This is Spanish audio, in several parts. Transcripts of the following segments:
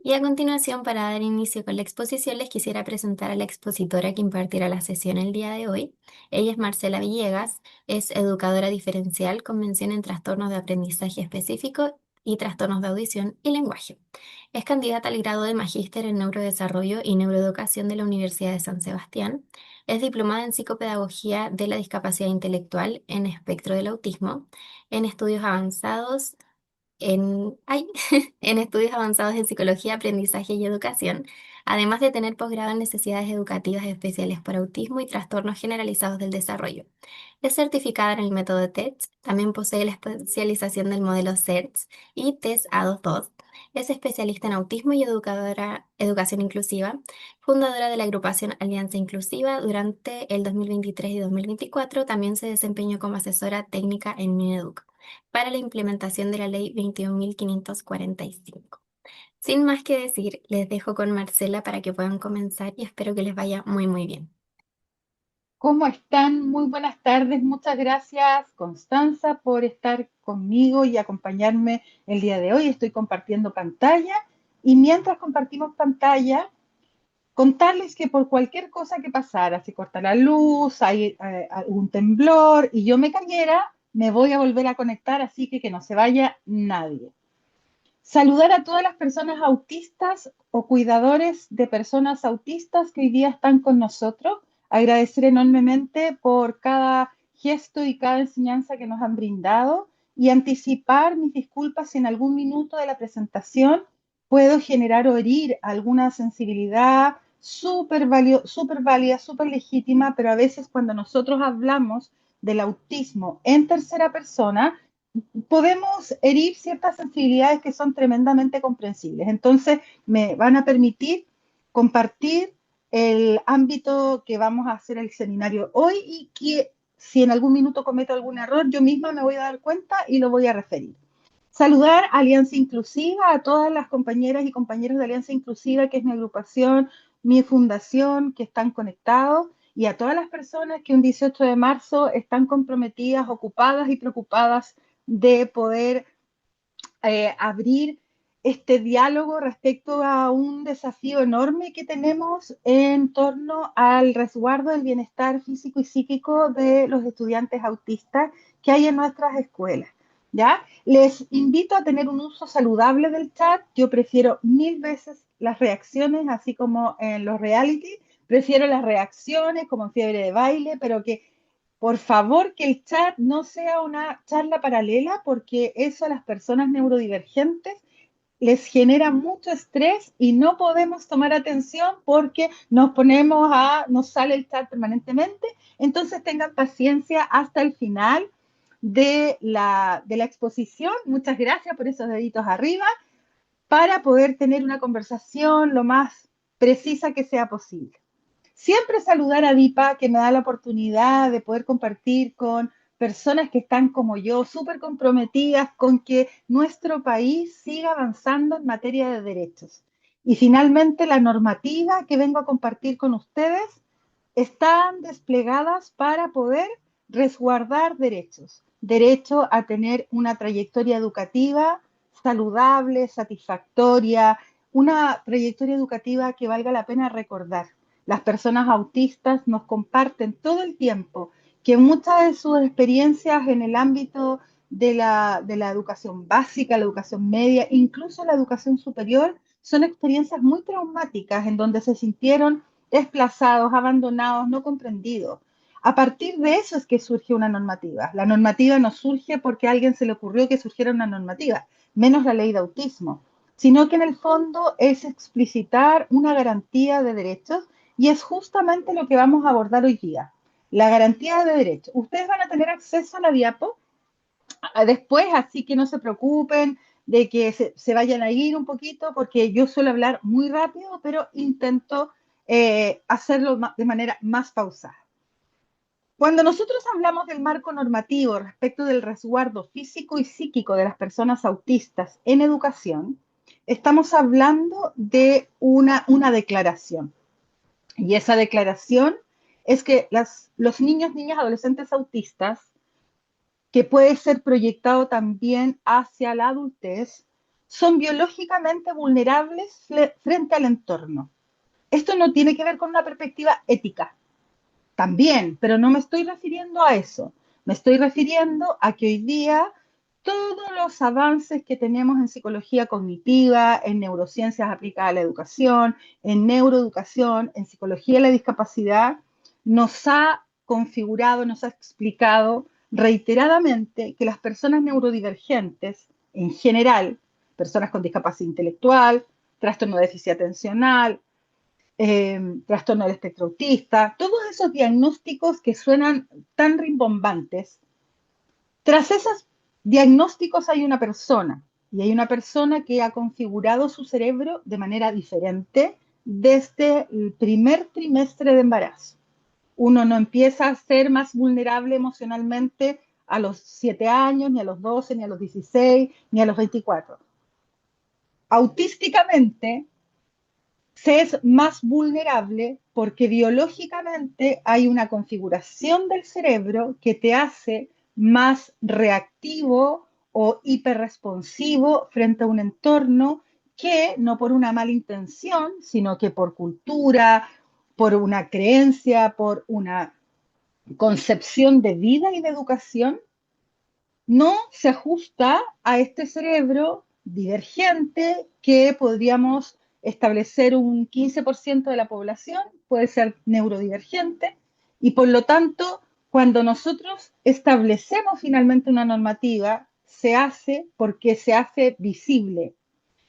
Y a continuación, para dar inicio con la exposición, les quisiera presentar a la expositora que impartirá la sesión el día de hoy. Ella es Marcela Villegas, es educadora diferencial con mención en trastornos de aprendizaje específico y trastornos de audición y lenguaje. Es candidata al grado de magíster en neurodesarrollo y neuroeducación de la Universidad de San Sebastián. Es diplomada en psicopedagogía de la discapacidad intelectual en espectro del autismo, en estudios avanzados en estudios avanzados en psicología, aprendizaje y educación, además de tener posgrado en necesidades educativas especiales por autismo y trastornos generalizados del desarrollo. Es certificada en el método TESS, también posee la especialización del modelo CERTS y TESS A22. Es especialista en autismo y educación inclusiva, fundadora de la agrupación Alianza Inclusiva. Durante el 2023 y 2024 también se desempeñó como asesora técnica en Mineduc para la implementación de la Ley 21.545. Sin más que decir, les dejo con Marcela para que puedan comenzar y espero que les vaya muy, muy bien. ¿Cómo están? Muy buenas tardes. Muchas gracias, Constanza, por estar conmigo y acompañarme el día de hoy. Estoy compartiendo pantalla y mientras compartimos pantalla, contarles que por cualquier cosa que pasara, si corta la luz, hay algún temblor y yo me cayera, me voy a volver a conectar, así que no se vaya nadie. Saludar a todas las personas autistas o cuidadores de personas autistas que hoy día están con nosotros. Agradecer enormemente por cada gesto y cada enseñanza que nos han brindado y anticipar mis disculpas si en algún minuto de la presentación puedo generar o herir alguna sensibilidad súper válida, súper legítima, pero a veces cuando nosotros hablamos del autismo en tercera persona, podemos herir ciertas sensibilidades que son tremendamente comprensibles. Entonces, me van a permitir compartir el ámbito que vamos a hacer el seminario hoy y que si en algún minuto cometo algún error, yo misma me voy a dar cuenta y lo voy a referir. Saludar a Alianza Inclusiva, a todas las compañeras y compañeros de Alianza Inclusiva, que es mi agrupación, mi fundación, que están conectados, y a todas las personas que un 18 de marzo están comprometidas, ocupadas y preocupadas de poder abrir este diálogo respecto a un desafío enorme que tenemos en torno al resguardo del bienestar físico y psíquico de los estudiantes autistas que hay en nuestras escuelas. ¿Ya? Les invito a tener un uso saludable del chat. Yo prefiero mil veces las reacciones, así como en los reality. Prefiero las reacciones como en Fiebre de Baile, pero que por favor, que el chat no sea una charla paralela, porque eso a las personas neurodivergentes les genera mucho estrés y no podemos tomar atención porque nos sale el chat permanentemente. Entonces tengan paciencia hasta el final de la exposición. Muchas gracias por esos deditos arriba para poder tener una conversación lo más precisa que sea posible. Siempre saludar a Dipa, que me da la oportunidad de poder compartir con personas que están como yo, súper comprometidas con que nuestro país siga avanzando en materia de derechos. Y finalmente, la normativa que vengo a compartir con ustedes están desplegadas para poder resguardar derechos. Derecho a tener una trayectoria educativa saludable, satisfactoria, una trayectoria educativa que valga la pena recordar. Las personas autistas nos comparten todo el tiempo que muchas de sus experiencias en el ámbito de la educación básica, la educación media, incluso la educación superior, son experiencias muy traumáticas en donde se sintieron desplazados, abandonados, no comprendidos. A partir de eso es que surge una normativa. La normativa no surge porque a alguien se le ocurrió que surgiera una normativa, menos la ley de autismo, sino que en el fondo es explicitar una garantía de derechos y es justamente lo que vamos a abordar hoy día. La garantía de derechos. Ustedes van a tener acceso a la diapo después, así que no se preocupen de que se vayan a ir un poquito, porque yo suelo hablar muy rápido, pero intento hacerlo de manera más pausada. Cuando nosotros hablamos del marco normativo respecto del resguardo físico y psíquico de las personas autistas en educación, estamos hablando de una declaración. Y esa declaración es que los niños, niñas, adolescentes autistas, que puede ser proyectado también hacia la adultez, son biológicamente vulnerables frente al entorno. Esto no tiene que ver con una perspectiva ética, también, pero no me estoy refiriendo a eso. Me estoy refiriendo a que hoy día todos los avances que tenemos en psicología cognitiva, en neurociencias aplicadas a la educación, en neuroeducación, en psicología de la discapacidad, nos ha configurado, nos ha explicado reiteradamente que las personas neurodivergentes, en general, personas con discapacidad intelectual, trastorno de déficit atencional, trastorno del espectro autista, todos esos diagnósticos que suenan tan rimbombantes, tras esos diagnósticos hay una persona, y hay una persona que ha configurado su cerebro de manera diferente desde el primer trimestre de embarazo. Uno no empieza a ser más vulnerable emocionalmente a los 7 años, ni a los 12, ni a los 16, ni a los 24. Autísticamente, se es más vulnerable porque biológicamente hay una configuración del cerebro que te hace más reactivo o hiperresponsivo frente a un entorno que no por una mala intención, sino que por cultura, por una creencia, por una concepción de vida y de educación, no se ajusta a este cerebro divergente que podríamos establecer un 15% de la población, puede ser neurodivergente, y por lo tanto, cuando nosotros establecemos finalmente una normativa, se hace porque se hace visible.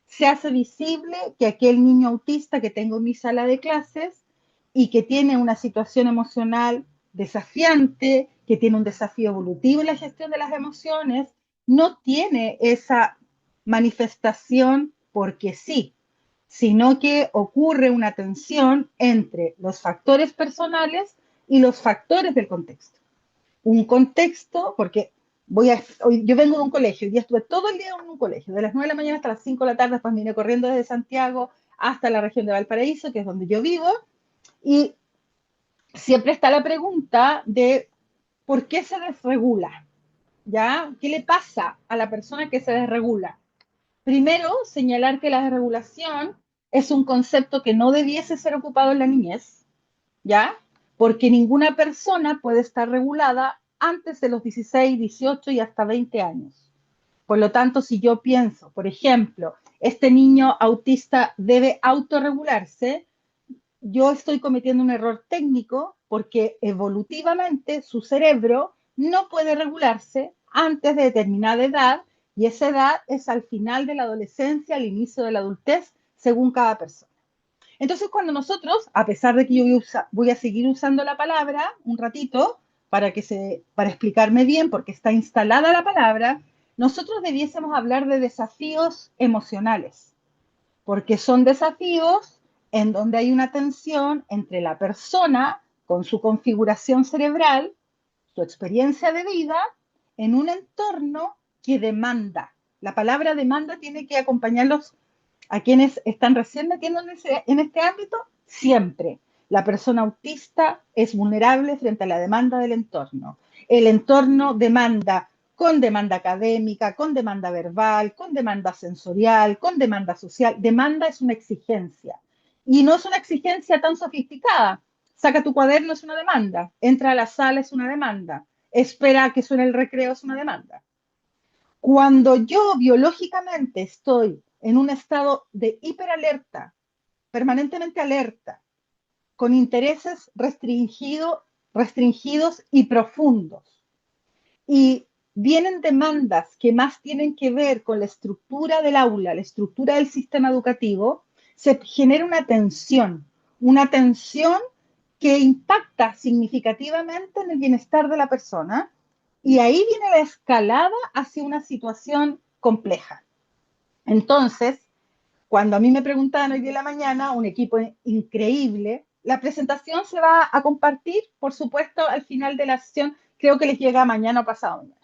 Se hace visible que aquel niño autista que tengo en mi sala de clases y que tiene una situación emocional desafiante, que tiene un desafío evolutivo en la gestión de las emociones, no tiene esa manifestación porque sí, sino que ocurre una tensión entre los factores personales y los factores del contexto. Un contexto, porque yo vengo de un colegio, y estuve todo el día en un colegio, de las 9 de la mañana hasta las 5 de la tarde, después vine corriendo desde Santiago hasta la región de Valparaíso, que es donde yo vivo, y siempre está la pregunta de por qué se desregula, ¿ya? ¿Qué le pasa a la persona que se desregula? Primero, señalar que la desregulación es un concepto que no debiese ser ocupado en la niñez, ¿ya? Porque ninguna persona puede estar regulada antes de los 16, 18 y hasta 20 años. Por lo tanto, si yo pienso, por ejemplo, este niño autista debe autorregularse, yo estoy cometiendo un error técnico porque evolutivamente su cerebro no puede regularse antes de determinada edad y esa edad es al final de la adolescencia, al inicio de la adultez, según cada persona. Entonces, cuando nosotros, a pesar de que yo voy a seguir usando la palabra un ratito para explicarme bien, porque está instalada la palabra, nosotros debiésemos hablar de desafíos emocionales, porque son desafíos en donde hay una tensión entre la persona con su configuración cerebral, su experiencia de vida, en un entorno que demanda. La palabra demanda tiene que acompañarlos a quienes están recién metiendo en este ámbito siempre. La persona autista es vulnerable frente a la demanda del entorno. El entorno demanda con demanda académica, con demanda verbal, con demanda sensorial, con demanda social. Demanda es una exigencia. Y no es una exigencia tan sofisticada. Saca tu cuaderno es una demanda. Entra a la sala es una demanda. Espera a que suene el recreo es una demanda. Cuando yo biológicamente estoy en un estado de hiperalerta, permanentemente alerta, con intereses restringidos y profundos, y vienen demandas que más tienen que ver con la estructura del aula, la estructura del sistema educativo, se genera una tensión que impacta significativamente en el bienestar de la persona y ahí viene la escalada hacia una situación compleja. Entonces, cuando a mí me preguntaban hoy de la mañana, un equipo increíble, la presentación se va a compartir, por supuesto, al final de la sesión, creo que les llega mañana o pasado mañana.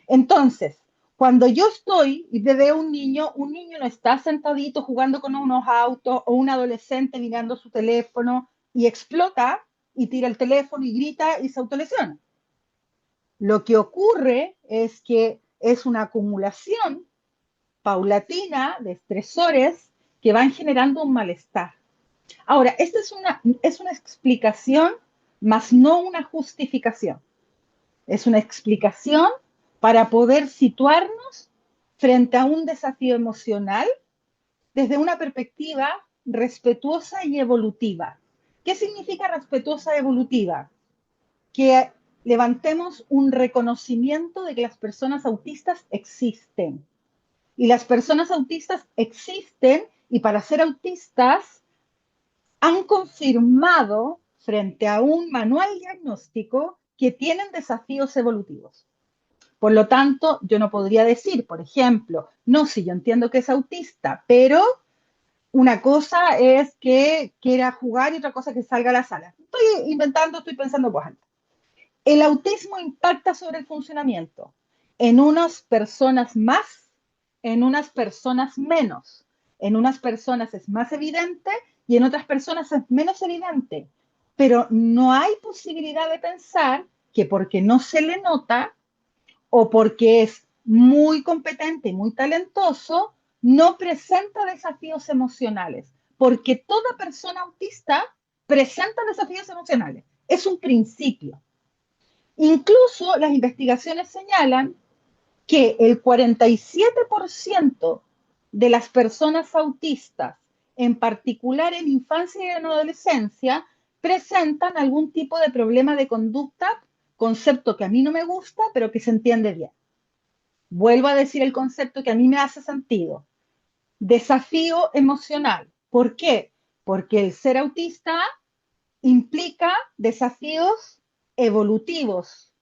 Entonces, cuando yo estoy y veo un niño no está sentadito jugando con unos autos o un adolescente mirando su teléfono y explota y tira el teléfono y grita y se autolesiona. Lo que ocurre es que es una acumulación paulatina de estresores que van generando un malestar. Ahora, esta es una explicación, más no una justificación. Es una explicación para poder situarnos frente a un desafío emocional desde una perspectiva respetuosa y evolutiva. ¿Qué significa respetuosa y evolutiva? Que levantemos un reconocimiento de que las personas autistas existen. Y las personas autistas existen y para ser autistas han confirmado frente a un manual diagnóstico que tienen desafíos evolutivos. Por lo tanto, yo no podría decir, por ejemplo, no, si yo entiendo que es autista, pero una cosa es que quiera jugar y otra cosa es que salga a la sala. Estoy inventando, estoy pensando pues alto. El autismo impacta sobre el funcionamiento. En unas personas más, en unas personas menos. En unas personas es más evidente y en otras personas es menos evidente. Pero no hay posibilidad de pensar que porque no se le nota o porque es muy competente y muy talentoso, no presenta desafíos emocionales. Porque toda persona autista presenta desafíos emocionales. Es un principio. Incluso las investigaciones señalan que el 47% de las personas autistas, en particular en infancia y en adolescencia, presentan algún tipo de problema de conducta, concepto que a mí no me gusta, pero que se entiende bien. Vuelvo a decir el concepto que a mí me hace sentido. Desafío emocional. ¿Por qué? Porque el ser autista implica desafíos evolutivos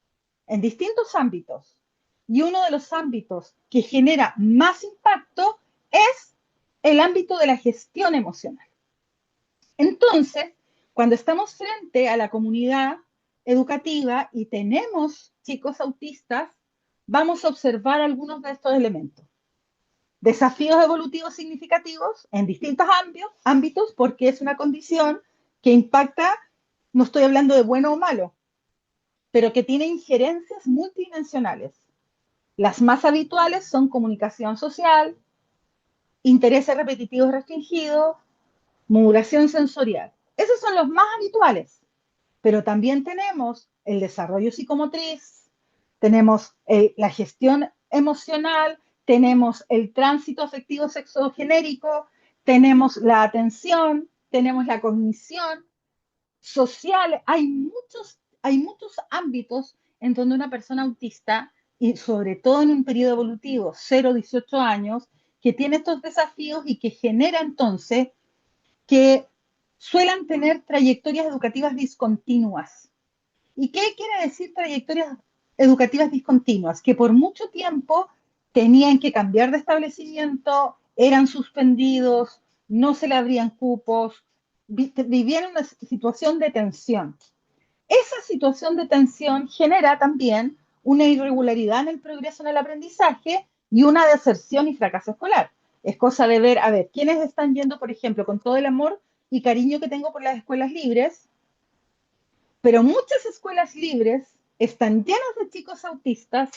en distintos ámbitos. Y uno de los ámbitos que genera más impacto es el ámbito de la gestión emocional. Entonces, cuando estamos frente a la comunidad educativa y tenemos chicos autistas, vamos a observar algunos de estos elementos. Desafíos evolutivos significativos en distintos ámbitos porque es una condición que impacta, no estoy hablando de bueno o malo, pero que tiene injerencias multidimensionales. Las más habituales son comunicación social, intereses repetitivos restringidos, modulación sensorial. Esos son los más habituales, pero también tenemos el desarrollo psicomotriz, tenemos la gestión emocional, tenemos el tránsito afectivo sexogenérico, tenemos la atención, tenemos la cognición social. Hay muchos ámbitos en donde una persona autista, y sobre todo en un periodo evolutivo 0 a 18 años, que tiene estos desafíos y que genera entonces que suelen tener trayectorias educativas discontinuas. ¿Y qué quiere decir trayectorias educativas discontinuas? Que por mucho tiempo tenían que cambiar de establecimiento, eran suspendidos, no se le abrían cupos, vivían una situación de tensión. Esa situación de tensión genera también una irregularidad en el progreso en el aprendizaje y una deserción y fracaso escolar. Es cosa de ver, a ver, quiénes están yendo, por ejemplo, con todo el amor y cariño que tengo por las escuelas libres, pero muchas escuelas libres están llenas de chicos autistas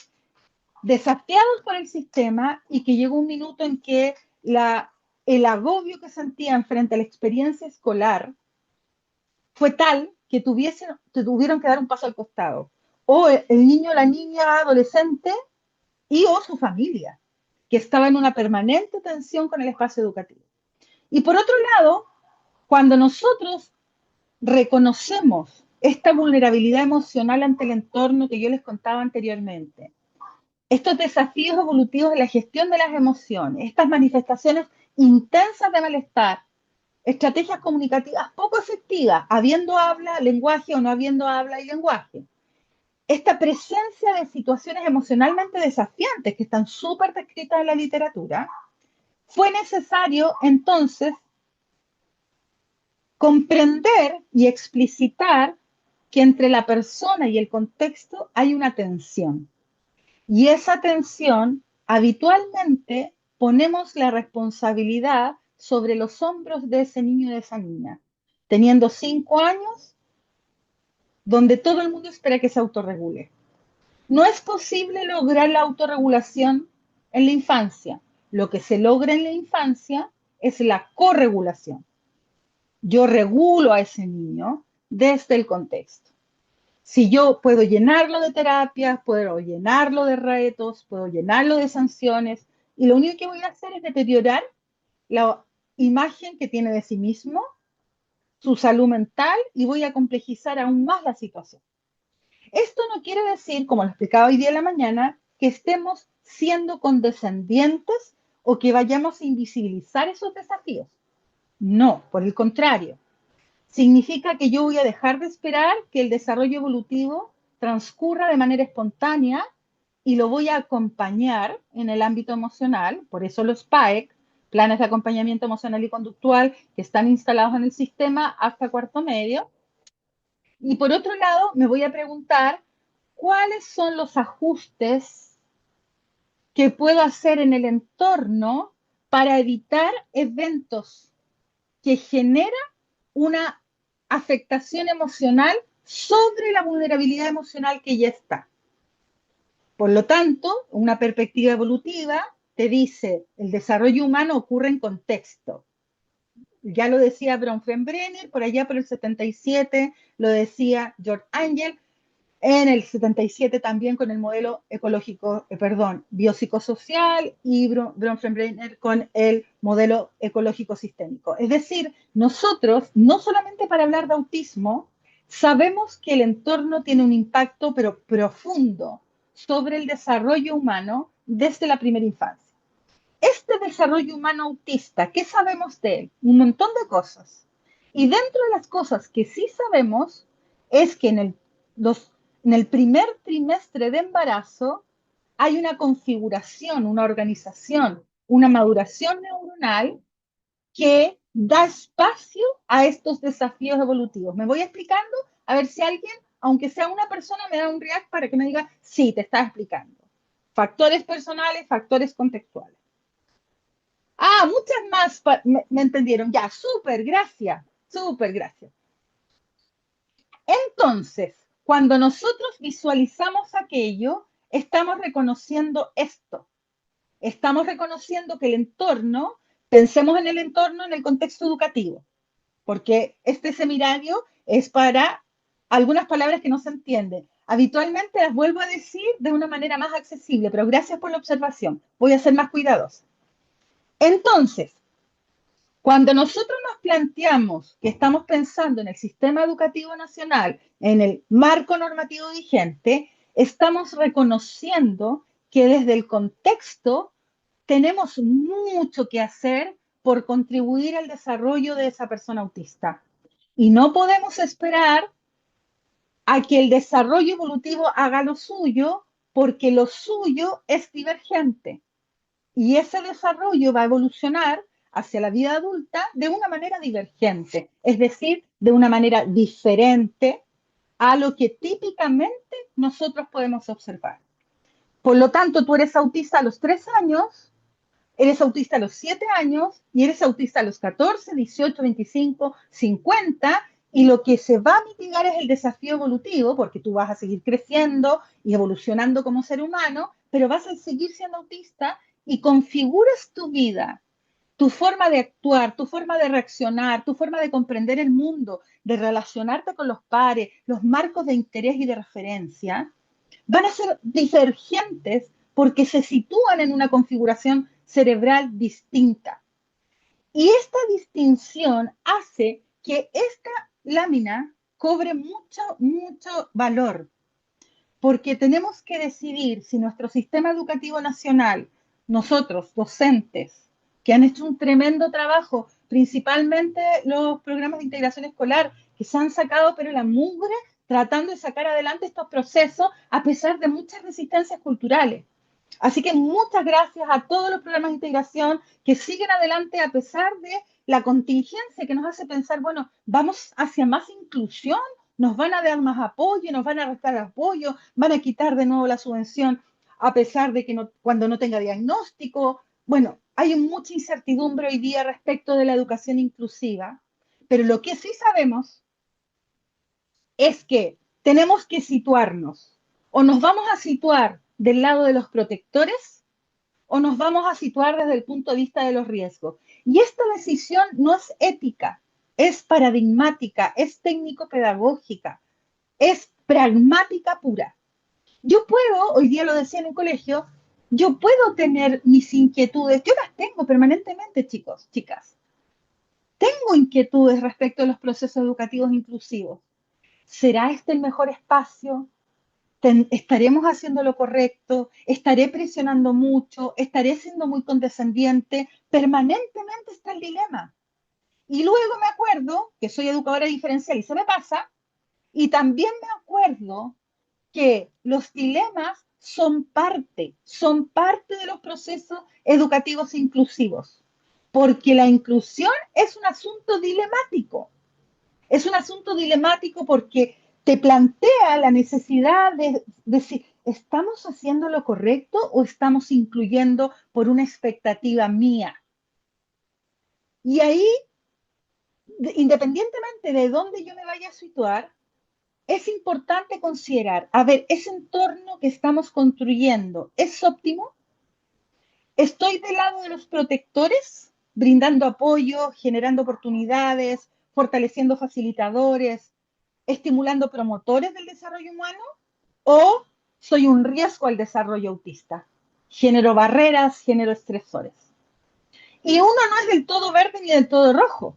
desafiados por el sistema y que llegó un minuto en que el agobio que sentían frente a la experiencia escolar fue tal que tuvieron que dar un paso al costado. O el niño, la niña, adolescente y o su familia, que estaba en una permanente tensión con el espacio educativo. Y por otro lado, cuando nosotros reconocemos esta vulnerabilidad emocional ante el entorno que yo les contaba anteriormente, estos desafíos evolutivos de la gestión de las emociones, estas manifestaciones intensas de malestar, estrategias comunicativas poco efectivas, habiendo habla, lenguaje o no habiendo habla y lenguaje. Esta presencia de situaciones emocionalmente desafiantes que están súper descritas en la literatura, fue necesario entonces comprender y explicitar que entre la persona y el contexto hay una tensión. Y esa tensión, habitualmente, ponemos la responsabilidad sobre los hombros de ese niño y de esa niña, teniendo 5 años, donde todo el mundo espera que se autorregule. No es posible lograr la autorregulación en la infancia, Lo que se logra en la infancia es la corregulación. Yo regulo a ese niño desde el contexto. Si yo puedo llenarlo de terapias, puedo llenarlo de retos, puedo llenarlo de sanciones, y lo único que voy a hacer es deteriorar la imagen que tiene de sí mismo, su salud mental, y voy a complejizar aún más la situación. Esto no quiere decir, como lo explicaba hoy día en la mañana, que estemos siendo condescendientes o que vayamos a invisibilizar esos desafíos. No, por el contrario. Significa que yo voy a dejar de esperar que el desarrollo evolutivo transcurra de manera espontánea y lo voy a acompañar en el ámbito emocional. Por eso los PAEC, planes de acompañamiento emocional y conductual, que están instalados en el sistema hasta cuarto medio. Y por otro lado, me voy a preguntar cuáles son los ajustes que puedo hacer en el entorno para evitar eventos que generan una afectación emocional sobre la vulnerabilidad emocional que ya está. Por lo tanto, una perspectiva evolutiva te dice, el desarrollo humano ocurre en contexto. Ya lo decía Bronfenbrenner, por allá por el 77, lo decía George Angel, en el 77 también con el modelo ecológico, biopsicosocial y Bronfenbrenner con el modelo ecológico sistémico. Es decir, nosotros, no solamente para hablar de autismo, sabemos que el entorno tiene un impacto, pero profundo, sobre el desarrollo humano desde la primera infancia. Este desarrollo humano autista, ¿qué sabemos de él? Un montón de cosas. Y dentro de las cosas que sí sabemos es que en el primer trimestre de embarazo hay una configuración, una organización, una maduración neuronal que da espacio a estos desafíos evolutivos. Me voy explicando a ver si alguien, aunque sea una persona, me da un react para que me diga, sí, te está explicando. Factores personales, factores contextuales. Ah, muchas más me entendieron. Ya, súper, gracias. Súper, gracias. Entonces, cuando nosotros visualizamos aquello, estamos reconociendo esto. Estamos reconociendo que el entorno, pensemos en el entorno en el contexto educativo, porque este seminario es para algunas palabras que no se entienden. Habitualmente las vuelvo a decir de una manera más accesible, pero gracias por la observación. Voy a ser más cuidadosa. Entonces, cuando nosotros nos planteamos que estamos pensando en el sistema educativo nacional, en el marco normativo vigente, estamos reconociendo que desde el contexto tenemos mucho que hacer por contribuir al desarrollo de esa persona autista. Y no podemos esperar a que el desarrollo evolutivo haga lo suyo, porque lo suyo es divergente. Y ese desarrollo va a evolucionar hacia la vida adulta de una manera divergente, es decir, de una manera diferente a lo que típicamente nosotros podemos observar. Por lo tanto, tú eres autista a los 3 años, eres autista a los 7 años y eres autista a los 14, 18, 25, 50, y lo que se va a mitigar es el desafío evolutivo, porque tú vas a seguir creciendo y evolucionando como ser humano, pero vas a seguir siendo autista y configuras tu vida, tu forma de actuar, tu forma de reaccionar, tu forma de comprender el mundo, de relacionarte con los pares, los marcos de interés y de referencia, van a ser divergentes porque se sitúan en una configuración cerebral distinta. Y esta distinción hace que esta lámina cobre mucho, mucho valor, porque tenemos que decidir si nuestro sistema educativo nacional, nosotros, docentes, que han hecho un tremendo trabajo, principalmente los programas de integración escolar, que se han sacado pero la mugre tratando de sacar adelante estos procesos a pesar de muchas resistencias culturales. Así que muchas gracias a todos los programas de integración que siguen adelante a pesar de la contingencia que nos hace pensar, bueno, vamos hacia más inclusión, nos van a dar más apoyo, nos van a restar apoyo, van a quitar de nuevo la subvención a pesar de que no, cuando no tenga diagnóstico. Bueno, hay mucha incertidumbre hoy día respecto de la educación inclusiva, pero lo que sí sabemos es que tenemos que situarnos o nos vamos a situar del lado de los protectores o nos vamos a situar desde el punto de vista de los riesgos? Y esta decisión no es ética, es paradigmática, es técnico-pedagógica, es pragmática pura. Yo puedo, hoy día lo decía en el colegio, yo puedo tener mis inquietudes, yo las tengo permanentemente, chicos, chicas. Tengo inquietudes respecto a los procesos educativos inclusivos. ¿Será este el mejor espacio? ¿Estaremos haciendo lo correcto? ¿Estaré presionando mucho? ¿Estaré siendo muy condescendiente? Permanentemente está el dilema. Y luego me acuerdo que soy educadora diferencial y se me pasa, y también me acuerdo que los dilemas son parte de los procesos educativos inclusivos, porque la inclusión es un asunto dilemático. Es un asunto dilemático porque te plantea la necesidad de decir, ¿estamos haciendo lo correcto o estamos incluyendo por una expectativa mía? Y ahí, independientemente de dónde yo me vaya a situar, es importante considerar, a ver, ese entorno que estamos construyendo, ¿es óptimo? ¿Estoy del lado de los protectores, brindando apoyo, generando oportunidades, fortaleciendo facilitadores, estimulando promotores del desarrollo humano? ¿O soy un riesgo al desarrollo autista? Genero barreras, genero estresores. Y uno no es del todo verde ni del todo rojo,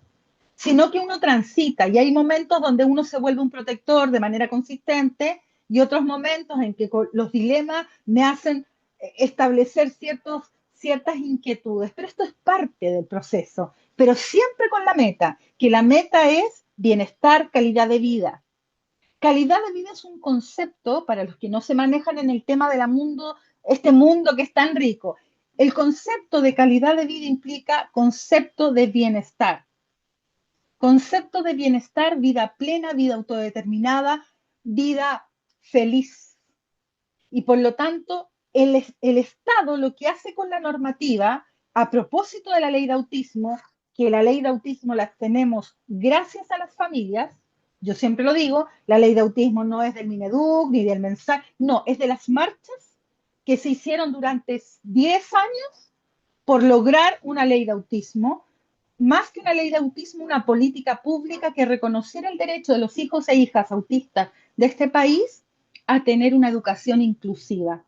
sino que uno transita y hay momentos donde uno se vuelve un protector de manera consistente y otros momentos en que los dilemas me hacen establecer ciertas inquietudes, pero esto es parte del proceso, pero siempre con la meta, que la meta es bienestar, calidad de vida. Calidad de vida es un concepto para los que no se manejan en el tema del mundo, este mundo que es tan rico. El concepto de calidad de vida implica concepto de bienestar. Concepto de bienestar, vida plena, vida autodeterminada, vida feliz. Y por lo tanto, el Estado lo que hace con la normativa, a propósito de la ley de autismo, que la ley de autismo la tenemos gracias a las familias, yo siempre lo digo, la ley de autismo no es del Mineduc ni del mensaje, no, es de las marchas que se hicieron durante 10 años por lograr una ley de autismo, más que una ley de autismo, una política pública que reconociera el derecho de los hijos e hijas autistas de este país a tener una educación inclusiva.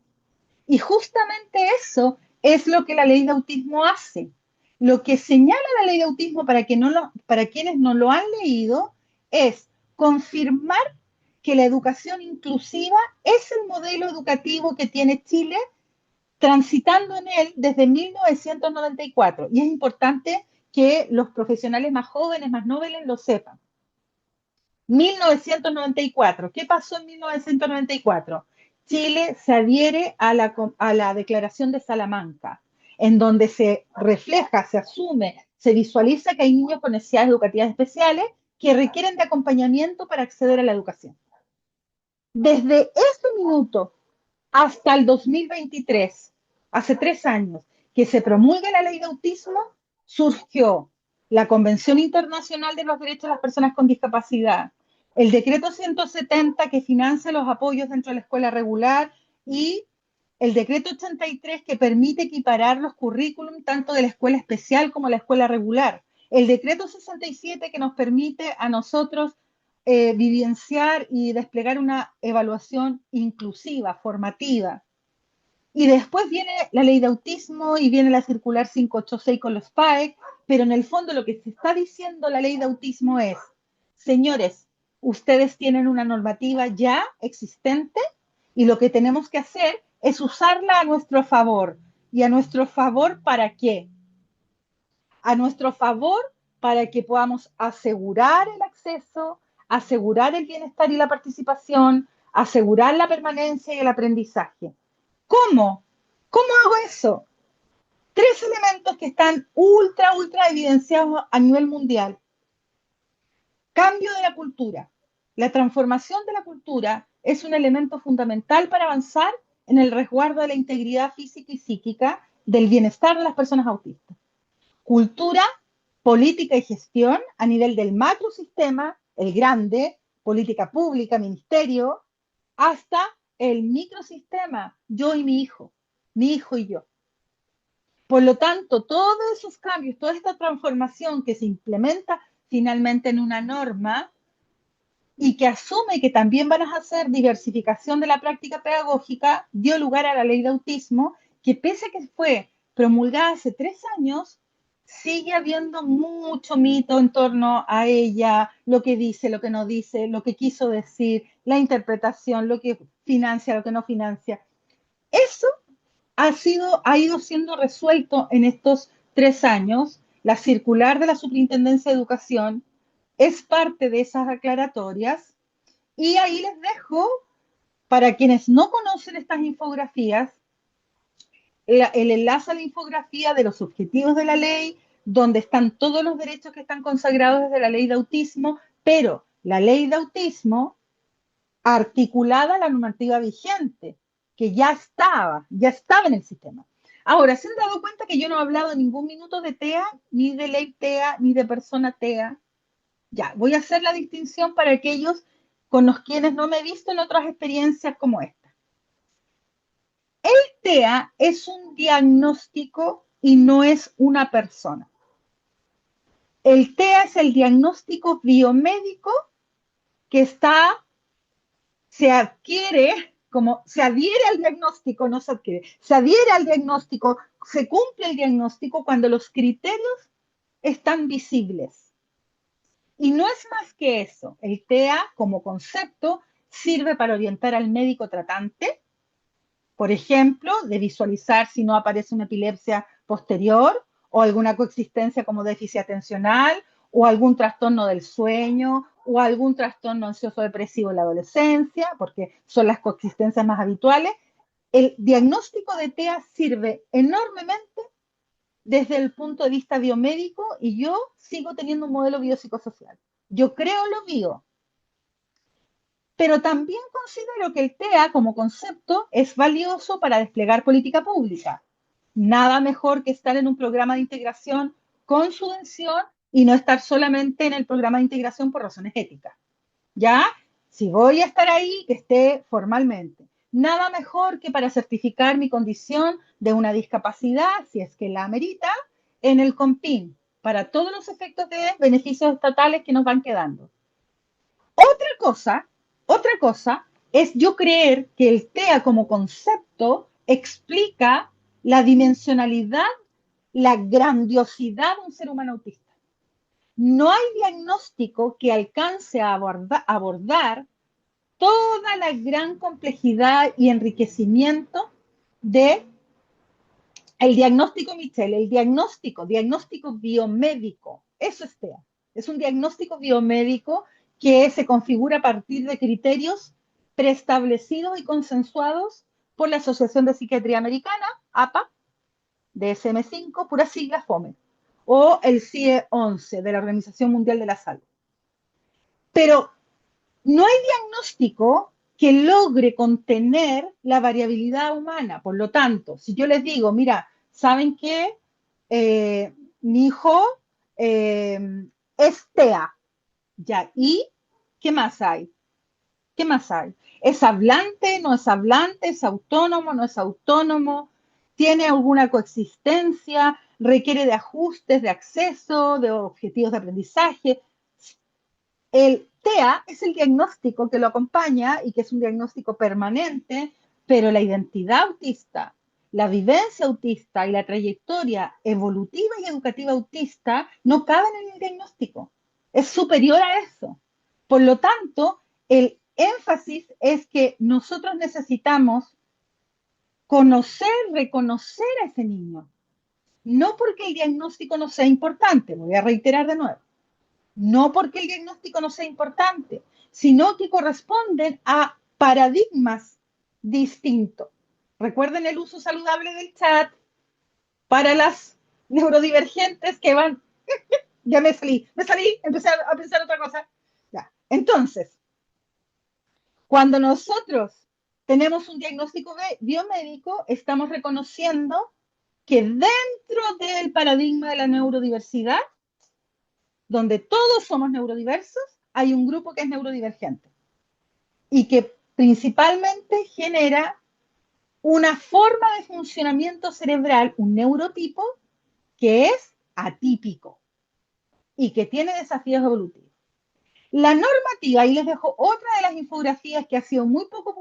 Y justamente eso es lo que la ley de autismo hace. Lo que señala la ley de autismo para quienes no lo han leído es confirmar que la educación inclusiva es el modelo educativo que tiene Chile transitando en él desde 1994. Y es importante que los profesionales más jóvenes, más nobles, lo sepan. 1994. ¿Qué pasó en 1994? Chile se adhiere a la Declaración de Salamanca, en donde se refleja, se asume, se visualiza que hay niños con necesidades educativas especiales que requieren de acompañamiento para acceder a la educación. Desde ese minuto hasta el 2023, hace 3 años, que se promulga la ley de autismo, surgió la Convención Internacional de los Derechos de las Personas con Discapacidad, el decreto 170 que financia los apoyos dentro de la escuela regular y el decreto 83 que permite equiparar los currículum tanto de la escuela especial como la escuela regular, el decreto 67 que nos permite a nosotros vivenciar y desplegar una evaluación inclusiva, formativa. Y después viene la ley de autismo y viene la circular 586 con los PAEC, pero en el fondo lo que se está diciendo la ley de autismo es, señores, ustedes tienen una normativa ya existente y lo que tenemos que hacer es usarla a nuestro favor. ¿Y a nuestro favor para qué? A nuestro favor para que podamos asegurar el acceso, asegurar el bienestar y la participación, asegurar la permanencia y el aprendizaje. ¿Cómo? ¿Cómo hago eso? Tres elementos que están ultra evidenciados a nivel mundial. Cambio de la cultura. La transformación de la cultura es un elemento fundamental para avanzar en el resguardo de la integridad física y psíquica del bienestar de las personas autistas. Cultura, política y gestión a nivel del macrosistema, el grande, política pública, ministerio, hasta el microsistema, yo y mi hijo y yo. Por lo tanto, todos esos cambios, toda esta transformación que se implementa finalmente en una norma y que asume que también van a hacer diversificación de la práctica pedagógica, dio lugar a la ley de autismo, que pese a que fue promulgada hace 3 años, sigue habiendo mucho mito en torno a ella, lo que dice, lo que no dice, lo que quiso decir, la interpretación, lo que financia, lo que no financia. Eso ha ido siendo resuelto en estos 3 años. La circular de la Superintendencia de Educación es parte de esas aclaratorias y ahí les dejo, para quienes no conocen estas infografías, el enlace a la infografía de los objetivos de la ley, donde están todos los derechos que están consagrados desde la ley de autismo, pero la ley de autismo articulada a la normativa vigente, que ya estaba en el sistema. Ahora, ¿se han dado cuenta que yo no he hablado en ningún minuto de TEA, ni de ley TEA, ni de persona TEA? Ya, voy a hacer la distinción para aquellos con los quienes no me he visto en otras experiencias como esta. El TEA es un diagnóstico y no es una persona. El TEA es el diagnóstico biomédico que se adquiere, como se adhiere al diagnóstico, no se adquiere, se adhiere al diagnóstico, se cumple el diagnóstico cuando los criterios están visibles. Y no es más que eso. El TEA como concepto sirve para orientar al médico tratante, por ejemplo, de visualizar si no aparece una epilepsia posterior o alguna coexistencia como déficit atencional o algún trastorno del sueño o algún trastorno ansioso depresivo en la adolescencia, porque son las coexistencias más habituales. El diagnóstico de TEA sirve enormemente desde el punto de vista biomédico y yo sigo teniendo un modelo biopsicosocial. Yo creo lo bio, pero también considero que el TEA como concepto es valioso para desplegar política pública. Nada mejor que estar en un programa de integración con subvención y no estar solamente en el programa de integración por razones éticas. ¿Ya? Si voy a estar ahí, que esté formalmente. Nada mejor que para certificar mi condición de una discapacidad, si es que la amerita, en el COMPIN, para todos los efectos de beneficios estatales que nos van quedando. Otra cosa, otra cosa es yo creer que el TEA como concepto explica la dimensionalidad, la grandiosidad de un ser humano autista. No hay diagnóstico que alcance a abordar toda la gran complejidad y enriquecimiento de el diagnóstico Michel, el diagnóstico biomédico, eso es TEA. Es un diagnóstico biomédico que se configura a partir de criterios preestablecidos y consensuados por la Asociación de Psiquiatría Americana, APA, DSM-5, pura sigla FOME, o el CIE-11 de la Organización Mundial de la Salud. Pero no hay diagnóstico que logre contener la variabilidad humana. Por lo tanto, si yo les digo, mira, ¿saben qué? Mi hijo es TEA. Ya, ¿y qué más hay? ¿Qué más hay? ¿Es hablante? ¿No es hablante? ¿Es autónomo? ¿No es autónomo? ¿Tiene alguna coexistencia? ¿Requiere de ajustes, de acceso, de objetivos de aprendizaje? El TEA es el diagnóstico que lo acompaña y que es un diagnóstico permanente, pero la identidad autista, la vivencia autista y la trayectoria evolutiva y educativa autista no caben en el diagnóstico. Es superior a eso. Por lo tanto, el énfasis es que nosotros necesitamos conocer, reconocer a ese niño. No porque el diagnóstico no sea importante, voy a reiterar de nuevo, no porque el diagnóstico no sea importante, sino que corresponden a paradigmas distintos. Recuerden el uso saludable del chat para las neurodivergentes que van, ya me salí, empecé a pensar otra cosa. Ya. Entonces, cuando nosotros tenemos un diagnóstico biomédico, estamos reconociendo que dentro del paradigma de la neurodiversidad, donde todos somos neurodiversos, hay un grupo que es neurodivergente y que principalmente genera una forma de funcionamiento cerebral, un neurotipo que es atípico y que tiene desafíos evolutivos. La normativa, y les dejo otra de las infografías que ha sido muy poco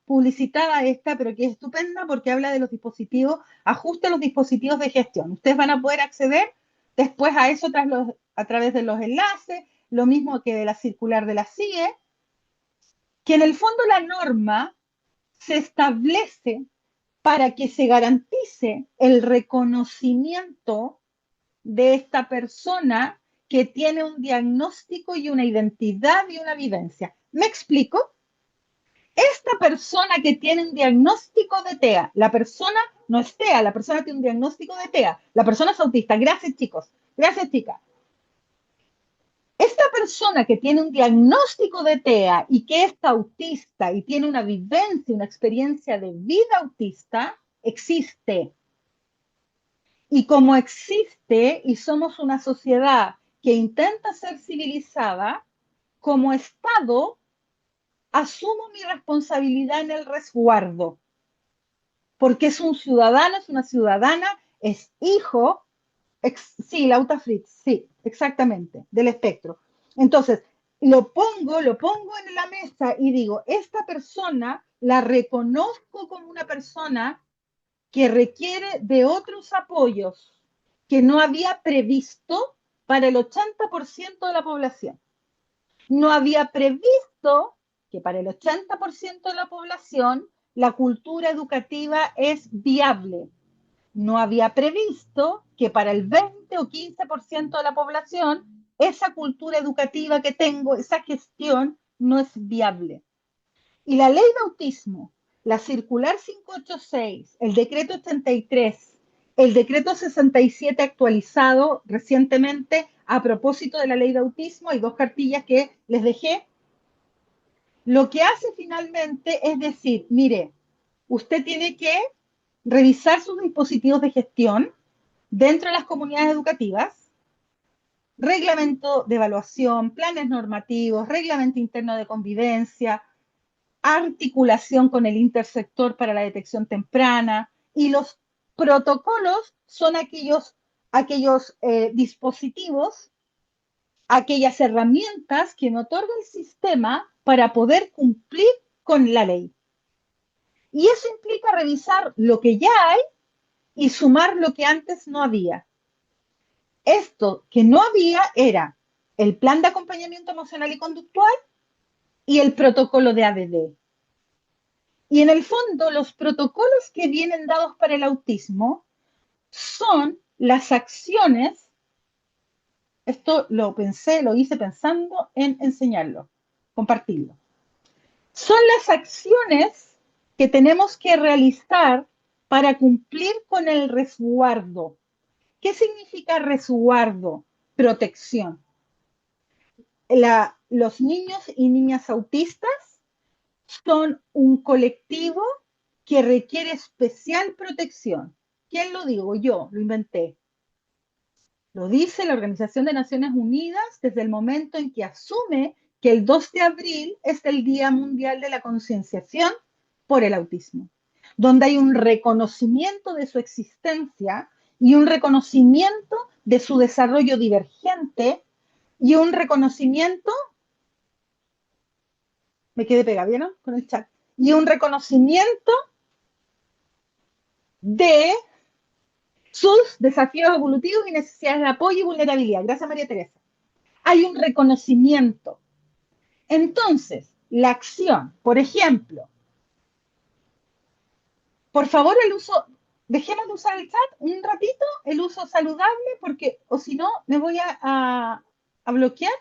publicitada esta, pero que es estupenda porque habla de los dispositivos, ajusta los dispositivos de gestión. Ustedes van a poder acceder después a eso a través de los enlaces, lo mismo que de la circular de la CIE, que en el fondo la norma se establece para que se garantice el reconocimiento de esta persona que tiene un diagnóstico y una identidad y una vivencia. ¿Me explico? Esta persona que tiene un diagnóstico de TEA, la persona no es TEA, la persona tiene un diagnóstico de TEA, la persona es autista. Gracias, chicos. Gracias, chicas. Esta persona que tiene un diagnóstico de TEA y que es autista y tiene una vivencia, una experiencia de vida autista, existe. Y como existe y somos una sociedad que intenta ser civilizada, como Estado asumo mi responsabilidad en el resguardo, porque es un ciudadano, es una ciudadana, es hijo, sí, Lauta Fritz, sí, exactamente, del espectro. Entonces, lo pongo en la mesa y digo, esta persona la reconozco como una persona que requiere de otros apoyos que no había previsto para el 80% de la población. No había previsto que para el 80% de la población la cultura educativa es viable. No había previsto que para el 20 o 15% de la población esa cultura educativa que tengo, esa gestión, no es viable. Y la ley de autismo, la circular 586, el decreto 83, el decreto 67 actualizado recientemente a propósito de la ley de autismo, hay dos cartillas que les dejé, lo que hace finalmente es decir, mire, usted tiene que revisar sus dispositivos de gestión dentro de las comunidades educativas, reglamento de evaluación, planes normativos, reglamento interno de convivencia, articulación con el intersector para la detección temprana y los protocolos son aquellos dispositivos, aquellas herramientas que me otorga el sistema para poder cumplir con la ley. Y eso implica revisar lo que ya hay y sumar lo que antes no había. Esto que no había era el plan de acompañamiento emocional y conductual y el protocolo de ADD. Y en el fondo, los protocolos que vienen dados para el autismo son las acciones, esto lo pensé, lo hice pensando en enseñarlo, compartirlo. Son las acciones que tenemos que realizar para cumplir con el resguardo. ¿Qué significa resguardo? Protección. Los niños y niñas autistas son un colectivo que requiere especial protección. ¿Quién lo digo? Yo, lo inventé. Lo dice la Organización de Naciones Unidas desde el momento en que asume que el 2 de abril es el Día Mundial de la Concienciación por el Autismo, donde hay un reconocimiento de su existencia y un reconocimiento de su desarrollo divergente y un reconocimiento, me quedé pegada, ¿vieron? Con el chat, y un reconocimiento de sus desafíos evolutivos y necesidades de apoyo y vulnerabilidad. Gracias, María Teresa. Hay un reconocimiento. Entonces, la acción, por ejemplo, por favor, dejemos de usar el chat un ratito, el uso saludable, porque o si no, me voy a bloquear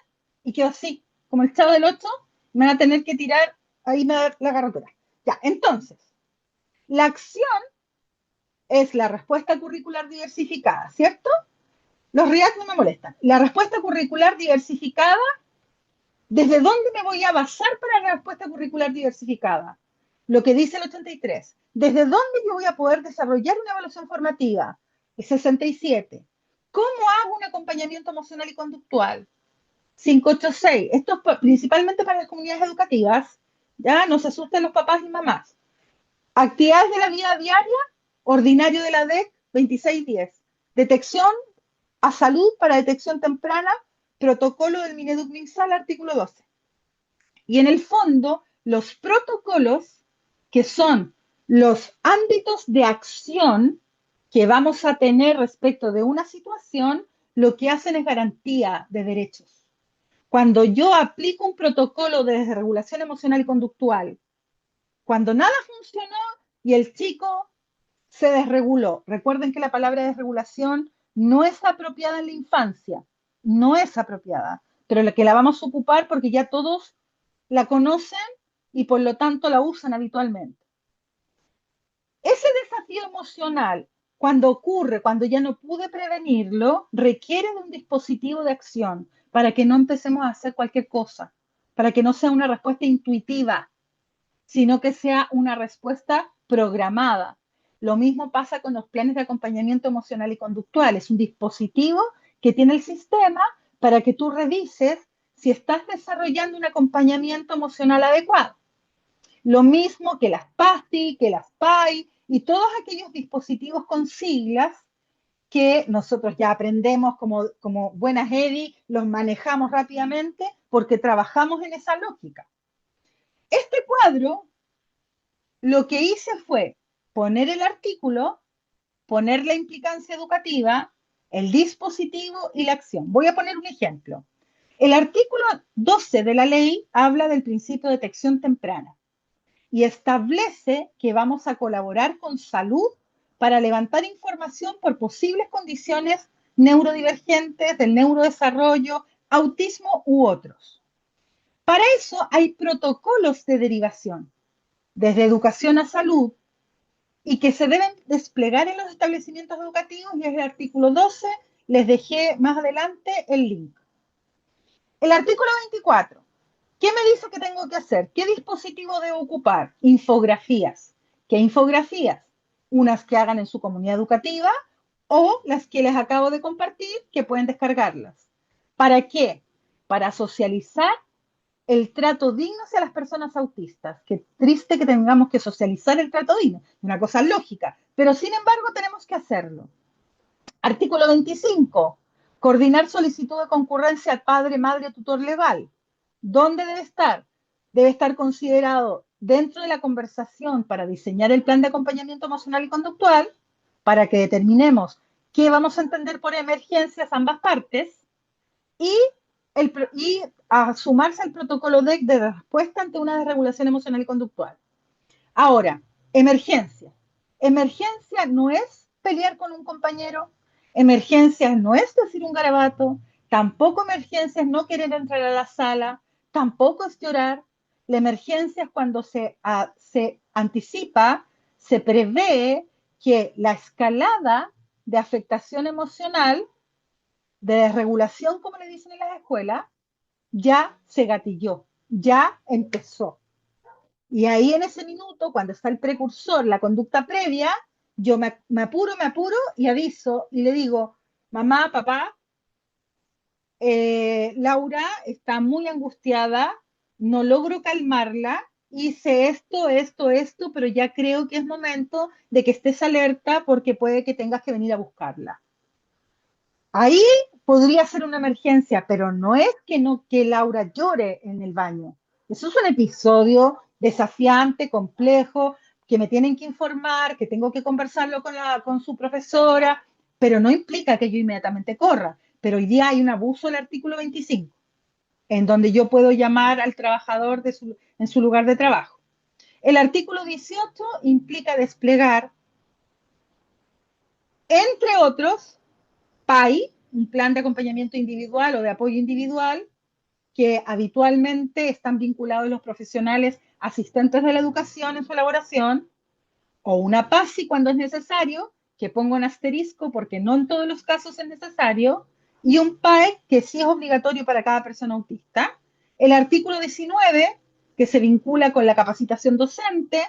y quedo así, como el chavo del 8, me van a tener que tirar, ahí me da la garrotura. Ya, entonces, la acción es la respuesta curricular diversificada, ¿cierto? Los REACT no me molestan. La respuesta curricular diversificada, ¿desde dónde me voy a basar para la respuesta curricular diversificada? Lo que dice el 83. ¿Desde dónde yo voy a poder desarrollar una evaluación formativa? El 67. ¿Cómo hago un acompañamiento emocional y conductual? 586. Esto es principalmente para las comunidades educativas. Ya no se asusten los papás y mamás. Actividades de la vida diaria, ordinario de la DEC 2610. Detección a salud para detección temprana, protocolo del Mineduc MinSal, artículo 12. Y en el fondo, los protocolos, que son los ámbitos de acción que vamos a tener respecto de una situación, lo que hacen es garantía de derechos. Cuando yo aplico un protocolo de desregulación emocional y conductual, cuando nada funcionó y el chico se desreguló, recuerden que la palabra desregulación no es apropiada en la infancia, no es apropiada, pero la que la vamos a ocupar porque ya todos la conocen y por lo tanto la usan habitualmente. Ese desafío emocional, cuando ocurre, cuando ya no pude prevenirlo, requiere de un dispositivo de acción para que no empecemos a hacer cualquier cosa, para que no sea una respuesta intuitiva, sino que sea una respuesta programada. Lo mismo pasa con los planes de acompañamiento emocional y conductual. Es un dispositivo que tiene el sistema para que tú revises si estás desarrollando un acompañamiento emocional adecuado. Lo mismo que las PASTI, que las PAI y todos aquellos dispositivos con siglas que nosotros ya aprendemos como buenas EDI, los manejamos rápidamente porque trabajamos en esa lógica. Este cuadro, lo que hice fue poner el artículo, poner la implicancia educativa, el dispositivo y la acción. Voy a poner un ejemplo. El artículo 12 de la ley habla del principio de detección temprana y establece que vamos a colaborar con salud para levantar información por posibles condiciones neurodivergentes, del neurodesarrollo, autismo u otros. Para eso hay protocolos de derivación, desde educación a salud, y que se deben desplegar en los establecimientos educativos, y es el artículo 12, les dejé más adelante el link. El artículo 24, ¿qué me dice que tengo que hacer? ¿Qué dispositivo debo ocupar? Infografías. ¿Qué infografías? Unas que hagan en su comunidad educativa o las que les acabo de compartir, que pueden descargarlas. ¿Para qué? Para socializar el trato digno hacia las personas autistas. Qué triste que tengamos que socializar el trato digno. Es una cosa lógica, pero sin embargo tenemos que hacerlo. Artículo 25. Coordinar solicitud de concurrencia al padre, madre o tutor legal. ¿Dónde debe estar? Debe estar considerado dentro de la conversación para diseñar el plan de acompañamiento emocional y conductual, para que determinemos qué vamos a entender por emergencias ambas partes, y, y a sumarse al protocolo DEC de respuesta ante una desregulación emocional y conductual. Ahora, emergencia. Emergencia no es pelear con un compañero, emergencia no es decir un garabato, tampoco emergencia es no querer entrar a la sala, tampoco es llorar. La emergencia es cuando se anticipa, se prevé que la escalada de afectación emocional, de desregulación, como le dicen en las escuelas, ya se gatilló, ya empezó. Y ahí en ese minuto, cuando está el precursor, la conducta previa, yo me apuro y aviso y le digo, mamá, papá, Laura está muy angustiada, no logro calmarla, hice esto, pero ya creo que es momento de que estés alerta porque puede que tengas que venir a buscarla. Ahí podría ser una emergencia, pero no es que no que Laura llore en el baño. Eso es un episodio desafiante, complejo, que me tienen que informar, que tengo que conversarlo con su profesora, pero no implica que yo inmediatamente corra. Pero hoy día hay un abuso del artículo 25, en donde yo puedo llamar al trabajador en su lugar de trabajo. El artículo 18 implica desplegar, entre otros, PAI, un plan de acompañamiento individual o de apoyo individual, que habitualmente están vinculados los profesionales asistentes de la educación en su elaboración, o una PASI cuando es necesario, que pongo en asterisco porque no en todos los casos es necesario, y un PAE que sí es obligatorio para cada persona autista. El artículo 19, que se vincula con la capacitación docente,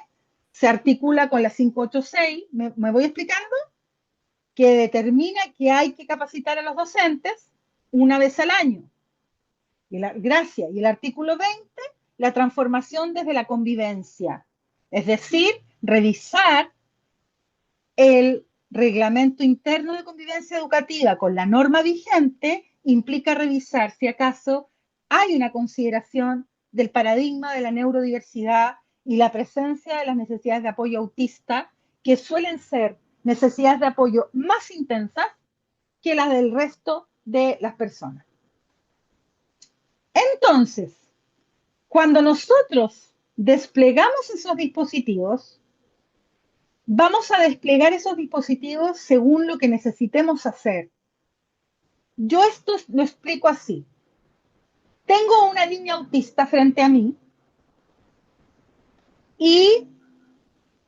se articula con la 586, ¿me voy explicando? Que determina que hay que capacitar a los docentes una vez al año. Gracias. Y el artículo 20, la transformación desde la convivencia. Es decir, revisar el reglamento interno de convivencia educativa con la norma vigente implica revisar si acaso hay una consideración del paradigma de la neurodiversidad y la presencia de las necesidades de apoyo autista, que suelen ser necesidades de apoyo más intensas que las del resto de las personas. Entonces, cuando nosotros desplegamos esos dispositivos, vamos a desplegar esos dispositivos según lo que necesitemos hacer. Yo esto lo explico así. Tengo una niña autista frente a mí y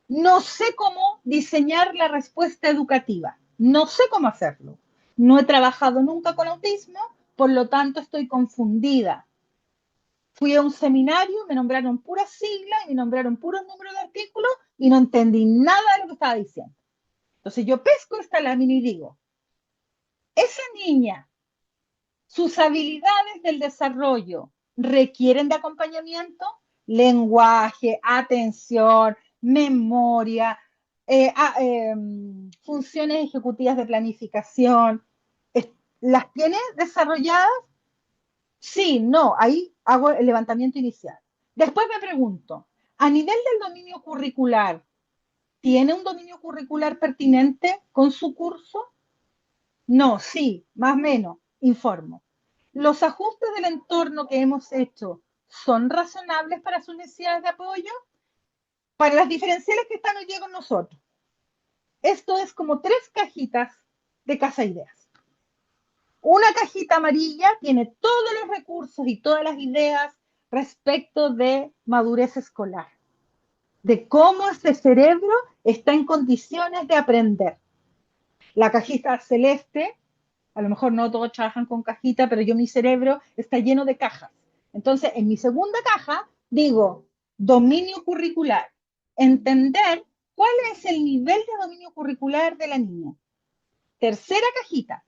no sé cómo diseñar la respuesta educativa. No sé cómo hacerlo. No he trabajado nunca con autismo, por lo tanto estoy confundida. Fui a un seminario, me nombraron puras siglas y me nombraron puros números de artículos y no entendí nada de lo que estaba diciendo. Entonces yo pesco esta lámina y digo, esa niña, sus habilidades del desarrollo requieren de acompañamiento, lenguaje, atención, memoria, funciones ejecutivas de planificación. ¿Las tiene desarrolladas? Sí, no, ahí hago el levantamiento inicial. Después me pregunto, a nivel del dominio curricular, ¿tiene un dominio curricular pertinente con su curso? No, sí, más o menos, informo. ¿Los ajustes del entorno que hemos hecho son razonables para sus necesidades de apoyo? Para las diferenciales que están hoy día con nosotros. Esto es como tres cajitas de Casa Ideas. Una cajita amarilla tiene todos los recursos y todas las ideas respecto de madurez escolar, de cómo este cerebro está en condiciones de aprender. La cajita celeste, a lo mejor no todos trabajan con cajita, pero mi cerebro está lleno de cajas. Entonces, en mi segunda caja digo, dominio curricular, entender cuál es el nivel de dominio curricular de la niña. Tercera cajita,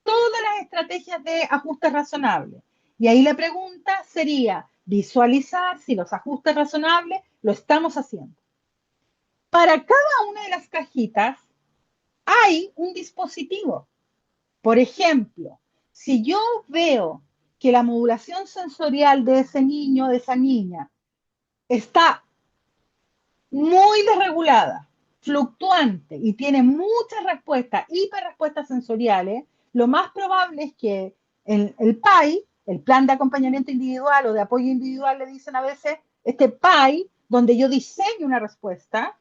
todas las estrategias de ajustes razonables. Y ahí la pregunta sería visualizar si los ajustes razonables lo estamos haciendo. Para cada una de las cajitas hay un dispositivo. Por ejemplo, si yo veo que la modulación sensorial de ese niño, de esa niña, está muy desregulada, fluctuante y tiene muchas respuestas, hiperrespuestas sensoriales, lo más probable es que el PAI, el plan de acompañamiento individual o de apoyo individual, le dicen a veces, este PAI, donde yo diseño una respuesta,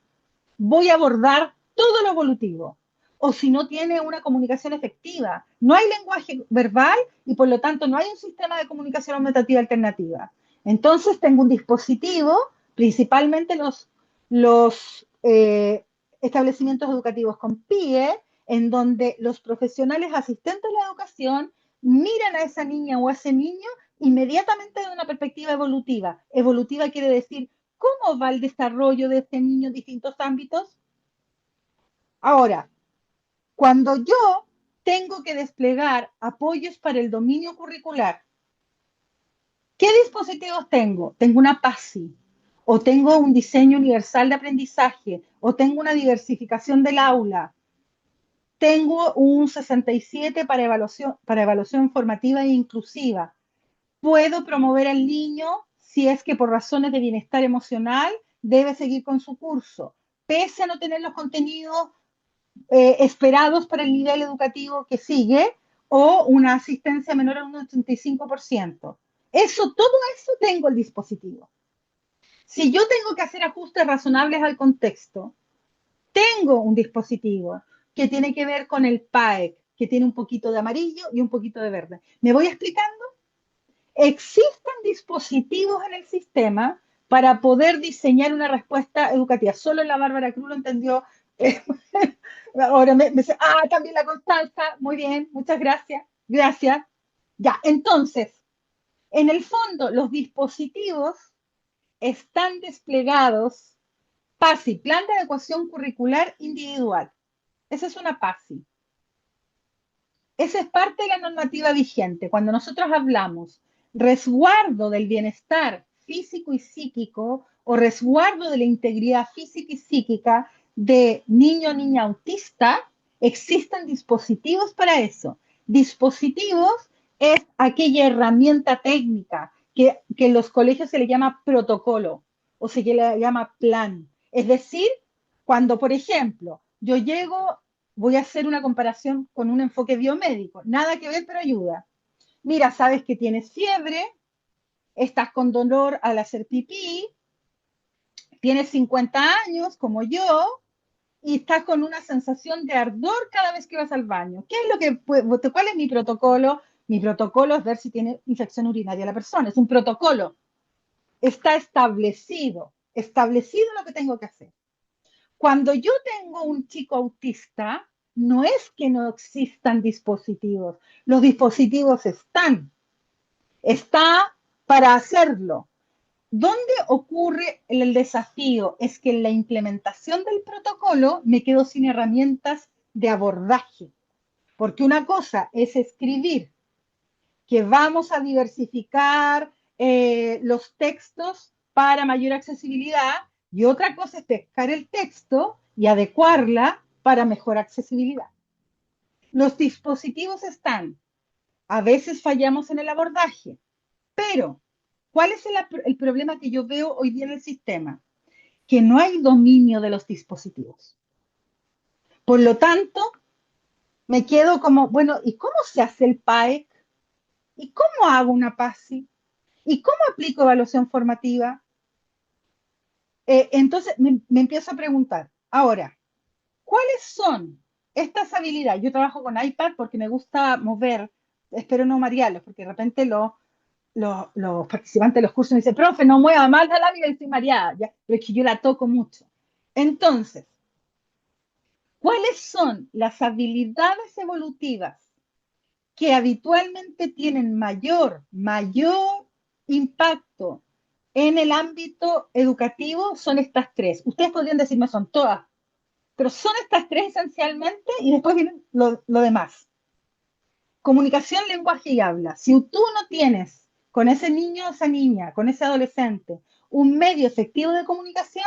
voy a abordar todo lo evolutivo. O si no tiene una comunicación efectiva, no hay lenguaje verbal y por lo tanto no hay un sistema de comunicación aumentativa alternativa. Entonces tengo un dispositivo, principalmente los establecimientos educativos con PIE, en donde los profesionales asistentes de la educación miran a esa niña o a ese niño inmediatamente de una perspectiva evolutiva. Evolutiva quiere decir cómo va el desarrollo de este niño en distintos ámbitos. Ahora, cuando yo tengo que desplegar apoyos para el dominio curricular, ¿qué dispositivos tengo? Tengo una PASI, o tengo un diseño universal de aprendizaje, o tengo una diversificación del aula, tengo un 67 para evaluación formativa e inclusiva. Puedo promover al niño si es que por razones de bienestar emocional debe seguir con su curso, pese a no tener los contenidos esperados para el nivel educativo que sigue o una asistencia menor a un 85%. Todo eso tengo el dispositivo. Si yo tengo que hacer ajustes razonables al contexto, tengo un dispositivo que tiene que ver con el PAEC, que tiene un poquito de amarillo y un poquito de verde. ¿Me voy explicando? Existen dispositivos en el sistema para poder diseñar una respuesta educativa. Solo la Bárbara Cruz lo entendió. Ahora me dice, también la Constanza. Muy bien, muchas gracias. Gracias. Ya, entonces, en el fondo, los dispositivos están desplegados. PASI, Plan de Adecuación Curricular Individual. Esa es una PASI. Esa es parte de la normativa vigente. Cuando nosotros hablamos resguardo del bienestar físico y psíquico o resguardo de la integridad física y psíquica de niño o niña autista, existen dispositivos para eso. Dispositivos es aquella herramienta técnica que en los colegios se le llama protocolo o se le llama plan. Es decir, cuando, por ejemplo, yo llego, voy a hacer una comparación con un enfoque biomédico, nada que ver, pero ayuda. Mira, sabes que tienes fiebre, estás con dolor al hacer pipí, tienes 50 años como yo y estás con una sensación de ardor cada vez que vas al baño. ¿Qué es lo que, cuál es mi protocolo? Mi protocolo es ver si tiene infección urinaria la persona. Es un protocolo. Está establecido lo que tengo que hacer. Cuando yo tengo un chico autista, no es que no existan dispositivos. Los dispositivos está para hacerlo. ¿Dónde ocurre el desafío? Es que en la implementación del protocolo me quedo sin herramientas de abordaje, porque una cosa es escribir, que vamos a diversificar los textos para mayor accesibilidad, y otra cosa es pescar el texto y adecuarla para mejor accesibilidad. Los dispositivos están, a veces fallamos en el abordaje, pero ¿cuál es el problema que yo veo hoy día en el sistema? Que no hay dominio de los dispositivos. Por lo tanto, me quedo como, bueno, ¿y cómo se hace el PAEC? ¿Y cómo hago una PASI? ¿Y cómo aplico evaluación formativa? Entonces, me empiezo a preguntar, ahora, ¿cuáles son estas habilidades? Yo trabajo con iPad porque me gusta mover, espero no marearlos, porque de repente los participantes de los cursos me dicen, profe, no mueva más la lápiz y estoy mareada, ¿ya? Pero es que yo la toco mucho. Entonces, ¿cuáles son las habilidades evolutivas que habitualmente tienen mayor impacto en el ámbito educativo? Son estas tres. Ustedes podrían decirme son todas, pero son estas tres esencialmente y después viene lo demás. Comunicación, lenguaje y habla. Si tú no tienes con ese niño o esa niña, con ese adolescente, un medio efectivo de comunicación,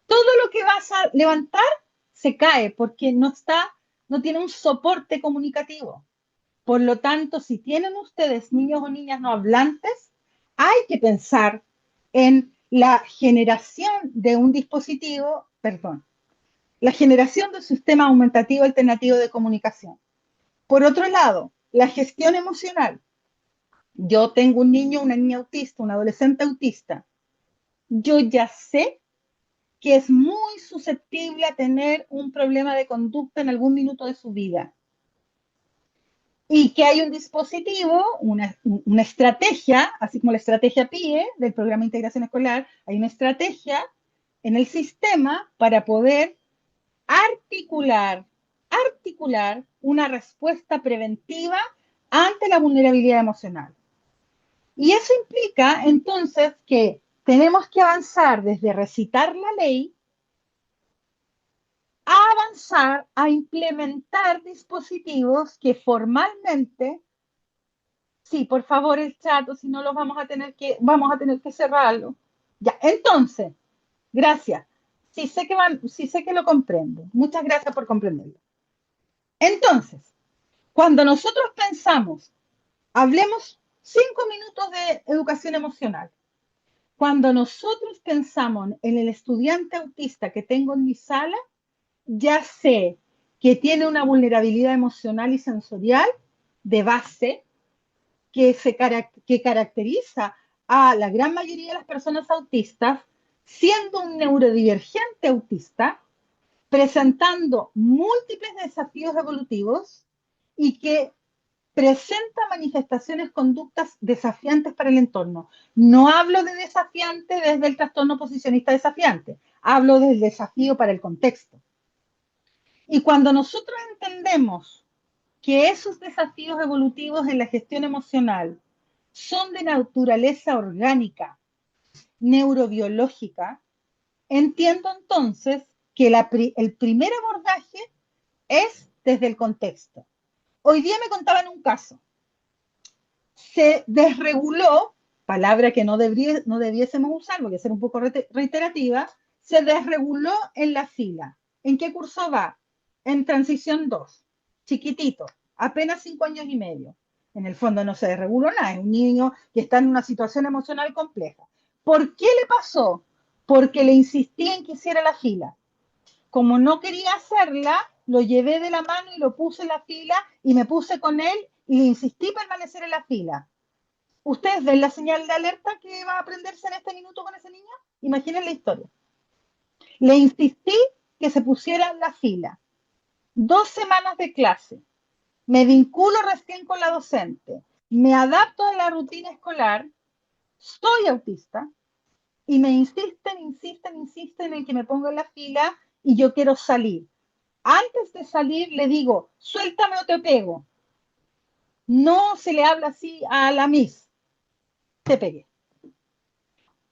todo lo que vas a levantar se cae porque no tiene un soporte comunicativo. Por lo tanto, si tienen ustedes niños o niñas no hablantes, hay que pensar en la generación de un dispositivo, perdón, la generación de un sistema aumentativo alternativo de comunicación. Por otro lado, la gestión emocional. Yo tengo un niño, una niña autista, un adolescente autista. Yo ya sé que es muy susceptible a tener un problema de conducta en algún minuto de su vida. Y que hay un dispositivo, una estrategia, así como la estrategia PIE del Programa de Integración Escolar, hay una estrategia en el sistema para poder articular una respuesta preventiva ante la vulnerabilidad emocional. Y eso implica entonces que tenemos que avanzar desde recitar la ley a avanzar a implementar dispositivos que formalmente, sí, por favor el chat, o si no los vamos a tener que cerrarlo. Ya, entonces, gracias. Sí sé que lo comprendo. Muchas gracias por comprenderlo. Entonces, cuando nosotros pensamos, hablemos 5 minutos de educación emocional. Cuando nosotros pensamos en el estudiante autista que tengo en mi sala, ya sé que tiene una vulnerabilidad emocional y sensorial de base que caracteriza a la gran mayoría de las personas autistas, siendo un neurodivergente autista, presentando múltiples desafíos evolutivos y que presenta manifestaciones, conductas desafiantes para el entorno. No hablo de desafiante desde el trastorno posicionista desafiante, hablo del desafío para el contexto. Y cuando nosotros entendemos que esos desafíos evolutivos en la gestión emocional son de naturaleza orgánica, neurobiológica, entiendo entonces que el primer abordaje es desde el contexto. Hoy día me contaban un caso. Se desreguló palabra que no debiésemos usar, porque ser un poco reiterativa, se desreguló en la fila. ¿En qué curso va? En transición 2, chiquitito, apenas 5 años y medio. En el fondo no se desreguló nada, es un niño que está en una situación emocional compleja. ¿Por qué le pasó? Porque le insistí en que hiciera la fila. Como no quería hacerla, lo llevé de la mano y lo puse en la fila y me puse con él y le insistí permanecer en la fila. ¿Ustedes ven la señal de alerta que va a aprenderse en este minuto con ese niño? Imaginen la historia. Le insistí que se pusiera en la fila. 2 semanas de clase. Me vinculo recién con la docente. Me adapto a la rutina escolar. Soy autista y me insisten en que me ponga en la fila y yo quiero salir. Antes de salir le digo, suéltame o te pego. No se le habla así a la Miss. Te pegué.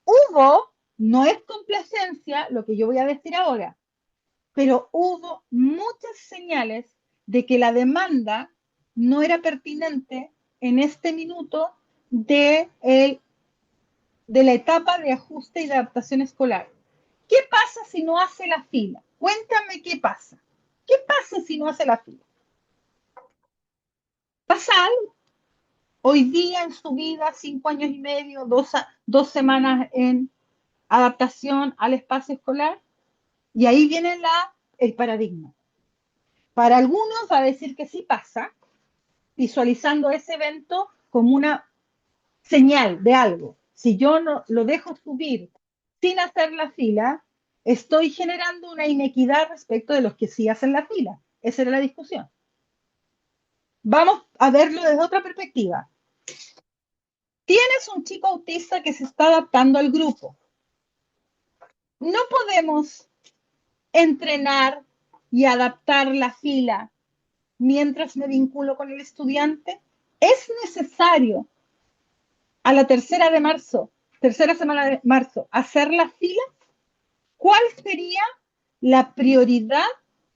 Hubo, no es complacencia lo que yo voy a decir ahora, pero hubo muchas señales de que la demanda no era pertinente en este minuto de la etapa de ajuste y de adaptación escolar. ¿Qué pasa si no hace la fila? Cuéntame qué pasa. ¿Qué pasa si no hace la fila? ¿Pasa algo? Hoy día en su vida, 5 años y medio, 2 semanas en adaptación al espacio escolar, y ahí viene el paradigma. Para algunos va a decir que sí pasa, visualizando ese evento como una señal de algo. Si yo no lo dejo subir sin hacer la fila, estoy generando una inequidad respecto de los que sí hacen la fila. Esa era la discusión. Vamos a verlo desde otra perspectiva. Tienes un chico autista que se está adaptando al grupo. No podemos entrenar y adaptar la fila mientras me vinculo con el estudiante. Es necesario a la tercera semana de marzo, hacer la fila. ¿Cuál sería la prioridad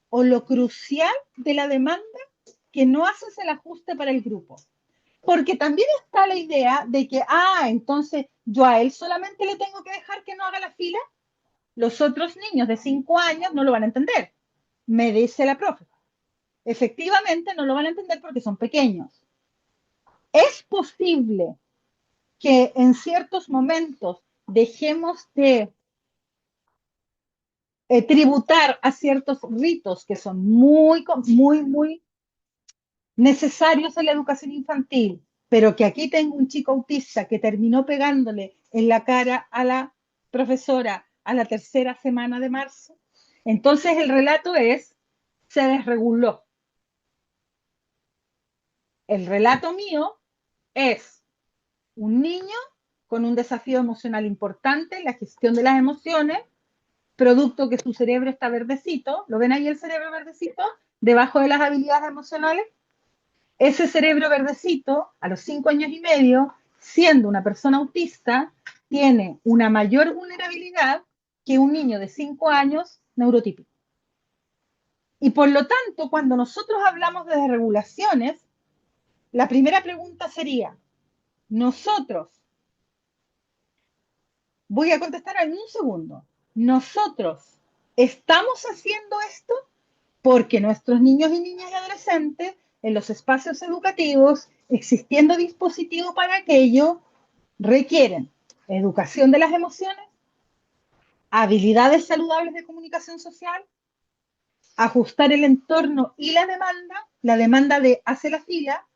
o lo crucial de la demanda que no haces el ajuste para el grupo? Porque también está la idea de que, entonces yo a él solamente le tengo que dejar que no haga la fila. Los otros niños de 5 años no lo van a entender, me dice la profe. Efectivamente no lo van a entender porque son pequeños. Es posible que en ciertos momentos dejemos de tributar a ciertos ritos que son muy necesarios en la educación infantil, pero que aquí tengo un chico autista que terminó pegándole en la cara a la profesora a la tercera semana de marzo. Entonces el relato se desreguló. El relato mío es un niño con un desafío emocional importante, la gestión de las emociones, producto que su cerebro está verdecito. ¿Lo ven ahí el cerebro verdecito? Debajo de las habilidades emocionales. Ese cerebro verdecito, a los 5 años y medio, siendo una persona autista, tiene una mayor vulnerabilidad que un niño de 5 años neurotípico. Y por lo tanto, cuando nosotros hablamos de desregulaciones, la primera pregunta sería, nosotros, voy a contestar en un segundo, nosotros estamos haciendo esto porque nuestros niños y niñas y adolescentes en los espacios educativos, existiendo dispositivos para aquello, requieren educación de las emociones, habilidades saludables de comunicación social, ajustar el entorno y la demanda de hace la fila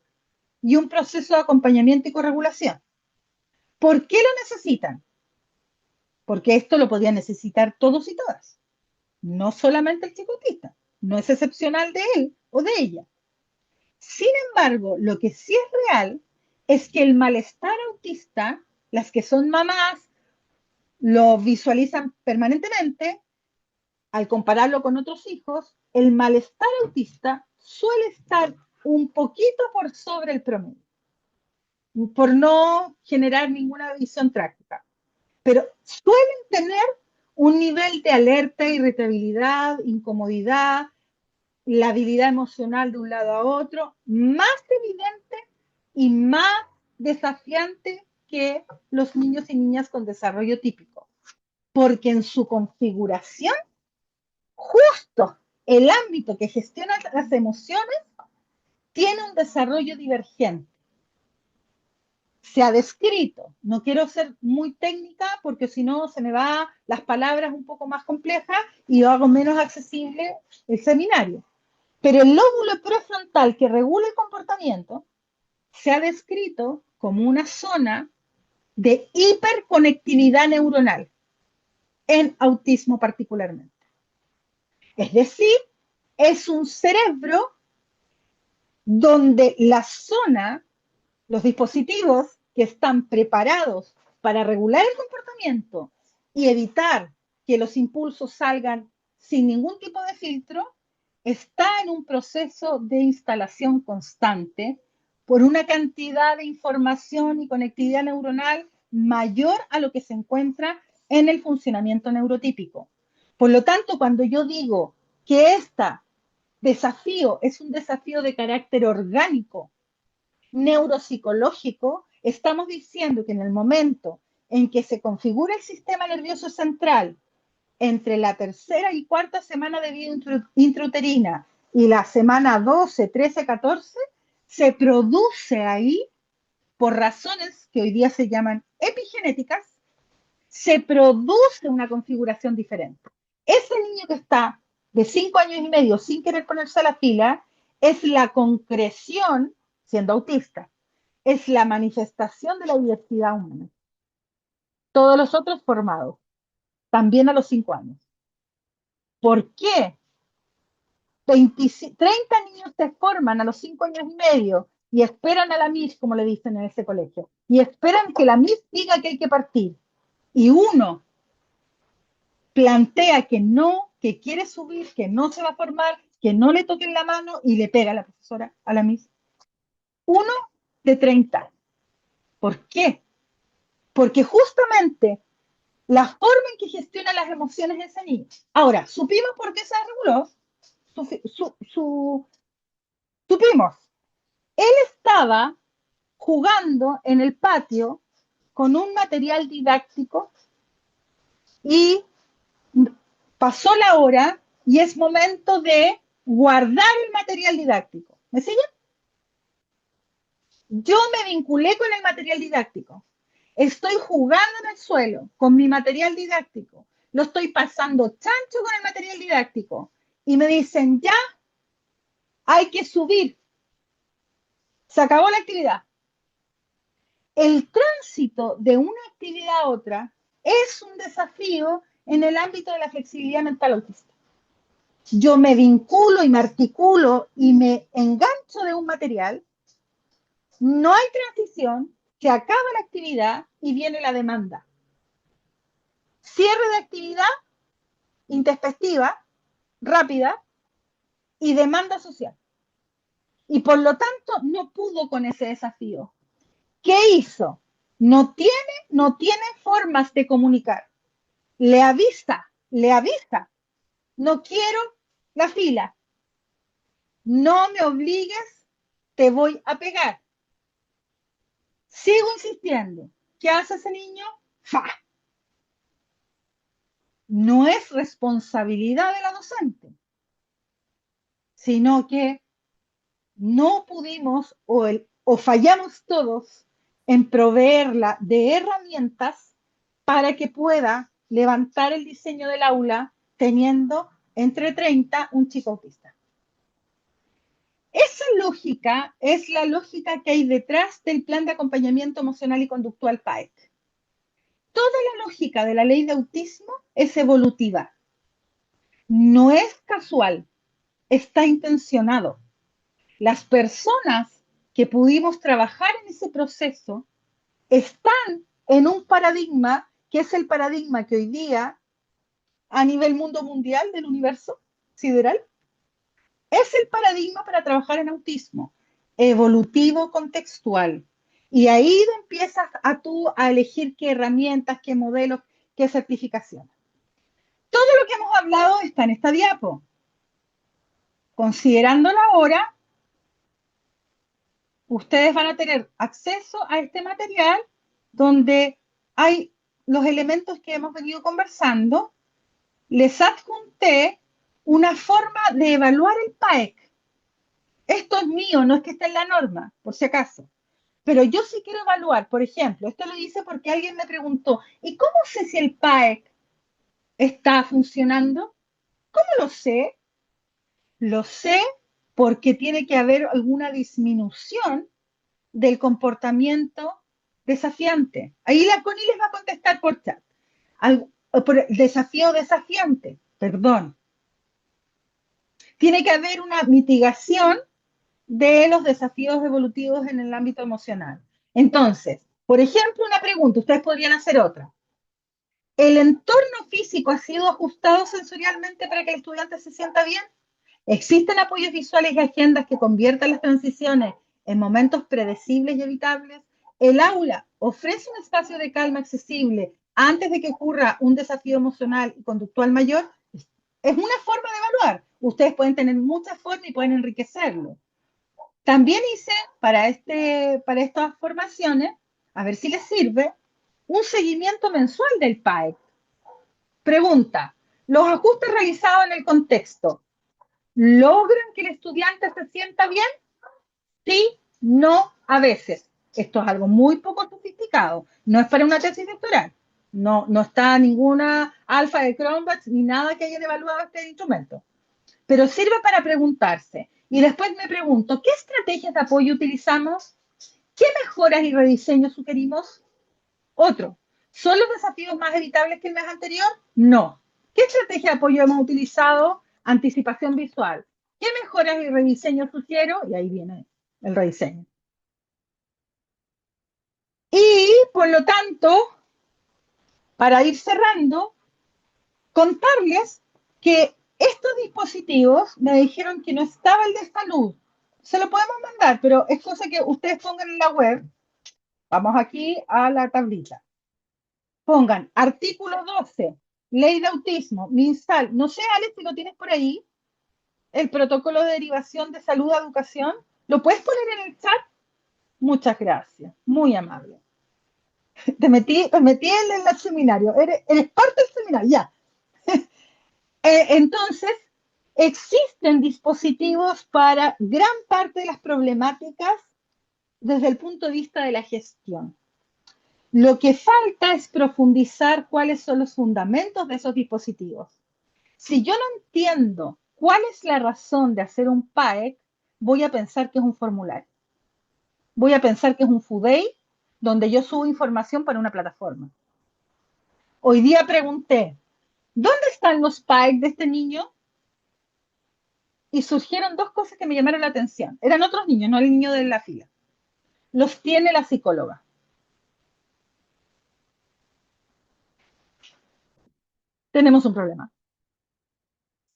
y un proceso de acompañamiento y corregulación. ¿Por qué lo necesitan? Porque esto lo podían necesitar todos y todas, no solamente el chico autista, no es excepcional de él o de ella. Sin embargo, lo que sí es real es que el malestar autista, las que son mamás, lo visualizan permanentemente al compararlo con otros hijos, el malestar autista suele estar un poquito por sobre el promedio, por no generar ninguna visión trágica, pero suelen tener un nivel de alerta, irritabilidad, incomodidad, la habilidad emocional de un lado a otro, más evidente y más desafiante que los niños y niñas con desarrollo típico, porque en su configuración, justo el ámbito que gestiona las emociones tiene un desarrollo divergente. Se ha descrito, no quiero ser muy técnica porque si no se me va las palabras un poco más complejas y yo hago menos accesible el seminario. Pero el lóbulo prefrontal que regula el comportamiento se ha descrito como una zona de hiperconectividad neuronal, en autismo particularmente. Es decir, es un cerebro donde la zona, los dispositivos que están preparados para regular el comportamiento y evitar que los impulsos salgan sin ningún tipo de filtro, está en un proceso de instalación constante por una cantidad de información y conectividad neuronal mayor a lo que se encuentra en el funcionamiento neurotípico. Por lo tanto, cuando yo digo que este desafío es un desafío de carácter orgánico, neuropsicológico, estamos diciendo que en el momento en que se configura el sistema nervioso central entre la tercera y cuarta semana de vida intrauterina y la semana 12, 13, 14, se produce ahí, por razones que hoy día se llaman epigenéticas, se produce una configuración diferente. Ese niño que está de 5 años y medio sin querer ponerse a la fila es la concreción, siendo autista, es la manifestación de la diversidad humana. Todos los otros formados, también a los 5 años. ¿Por qué? 30 niños se forman a los 5 años y medio y esperan a la Miss, como le dicen en ese colegio, y esperan que la Miss diga que hay que partir. Y uno plantea que no, que quiere subir, que no se va a formar, que no le toquen la mano y le pega a la profesora, a la Miss. Uno de 30. ¿Por qué? Porque justamente la forma en que gestiona las emociones de ese niño. Ahora, supimos por qué se reguló. Supimos. Él estaba jugando en el patio con un material didáctico y pasó la hora y es momento de guardar el material didáctico. ¿Me siguen? Yo me vinculé con el material didáctico. Estoy jugando en el suelo con mi material didáctico. Lo estoy pasando chancho con el material didáctico. Y me dicen, ya, hay que subir. Se acabó la actividad. El tránsito de una actividad a otra es un desafío en el ámbito de la flexibilidad mental autista. Yo me vinculo y me articulo y me engancho de un material, no hay transición, se acaba la actividad y viene la demanda. Cierre de actividad introspectiva, rápida y demanda social. Y por lo tanto no pudo con ese desafío. ¿Qué hizo? No tiene formas de comunicar. Le avisa, no quiero la fila, no me obligues, te voy a pegar. Sigo insistiendo. ¿Qué hace ese niño? ¡Fa! No es responsabilidad de la docente, sino que no pudimos o fallamos todos en proveerla de herramientas para que pueda levantar el diseño del aula teniendo entre 30 un chico autista. Esa lógica es la lógica que hay detrás del plan de acompañamiento emocional y conductual PAEC. Toda la lógica de la ley de autismo es evolutiva. No es casual, está intencionado. Las personas que pudimos trabajar en ese proceso están en un paradigma que es el paradigma que hoy día, a nivel mundo mundial del universo sideral, es el paradigma para trabajar en autismo, evolutivo contextual. Y ahí empiezas tú a elegir qué herramientas, qué modelos, qué certificaciones. Todo lo que hemos hablado está en esta diapo. Considerándola ahora, ustedes van a tener acceso a este material donde hay los elementos que hemos venido conversando. Les adjunté una forma de evaluar el PAEC. Esto es mío, no es que esté en la norma, por si acaso. Pero yo sí quiero evaluar, por ejemplo, esto lo hice porque alguien me preguntó, ¿y cómo sé si el PAEC está funcionando? ¿Cómo lo sé? Lo sé porque tiene que haber alguna disminución del comportamiento desafiante. Ahí la Connie les va a contestar por chat. Por el desafío desafiante, perdón. Tiene que haber una mitigación de los desafíos evolutivos en el ámbito emocional. Entonces, por ejemplo, una pregunta, ustedes podrían hacer otra. ¿El entorno físico ha sido ajustado sensorialmente para que el estudiante se sienta bien? ¿Existen apoyos visuales y agendas que conviertan las transiciones en momentos predecibles y evitables? ¿El aula ofrece un espacio de calma accesible antes de que ocurra un desafío emocional y conductual mayor? Es una forma de evaluar. Ustedes pueden tener muchas formas y pueden enriquecerlo. También hice para estas formaciones, a ver si les sirve, un seguimiento mensual del PAEC. Pregunta, ¿los ajustes realizados en el contexto logran que el estudiante se sienta bien? Sí, no, a veces. Esto es algo muy poco sofisticado. No es para una tesis doctoral. No, no está ninguna alfa de Cronbach ni nada que hayan evaluado este instrumento. Pero sirve para preguntarse. Y después me pregunto, ¿qué estrategias de apoyo utilizamos? ¿Qué mejoras y rediseños sugerimos? Otro, ¿son los desafíos más evitables que el mes anterior? No. ¿Qué estrategia de apoyo hemos utilizado? Anticipación visual. ¿Qué mejoras y rediseños sugiero? Y ahí viene el rediseño. Y, por lo tanto, para ir cerrando, contarles que estos dispositivos me dijeron que no estaba el de salud. Se lo podemos mandar, pero es cosa que ustedes pongan en la web. Vamos aquí a la tablita. Pongan artículo 12, ley de autismo, MinSal. No sé, Alex, si lo tienes por ahí, el protocolo de derivación de salud a educación. ¿Lo puedes poner en el chat? Muchas gracias, muy amable. Te metí en el seminario, eres parte del seminario, ya. Entonces, existen dispositivos para gran parte de las problemáticas desde el punto de vista de la gestión. Lo que falta es profundizar cuáles son los fundamentos de esos dispositivos. Si yo no entiendo cuál es la razón de hacer un PAEC, voy a pensar que es un formulario. Voy a pensar que es un FUDEI donde yo subo información para una plataforma. Hoy día pregunté, ¿dónde están los PAEC de este niño? Y surgieron dos cosas que me llamaron la atención. Eran otros niños, no el niño de la fila. Los tiene la psicóloga. Tenemos un problema.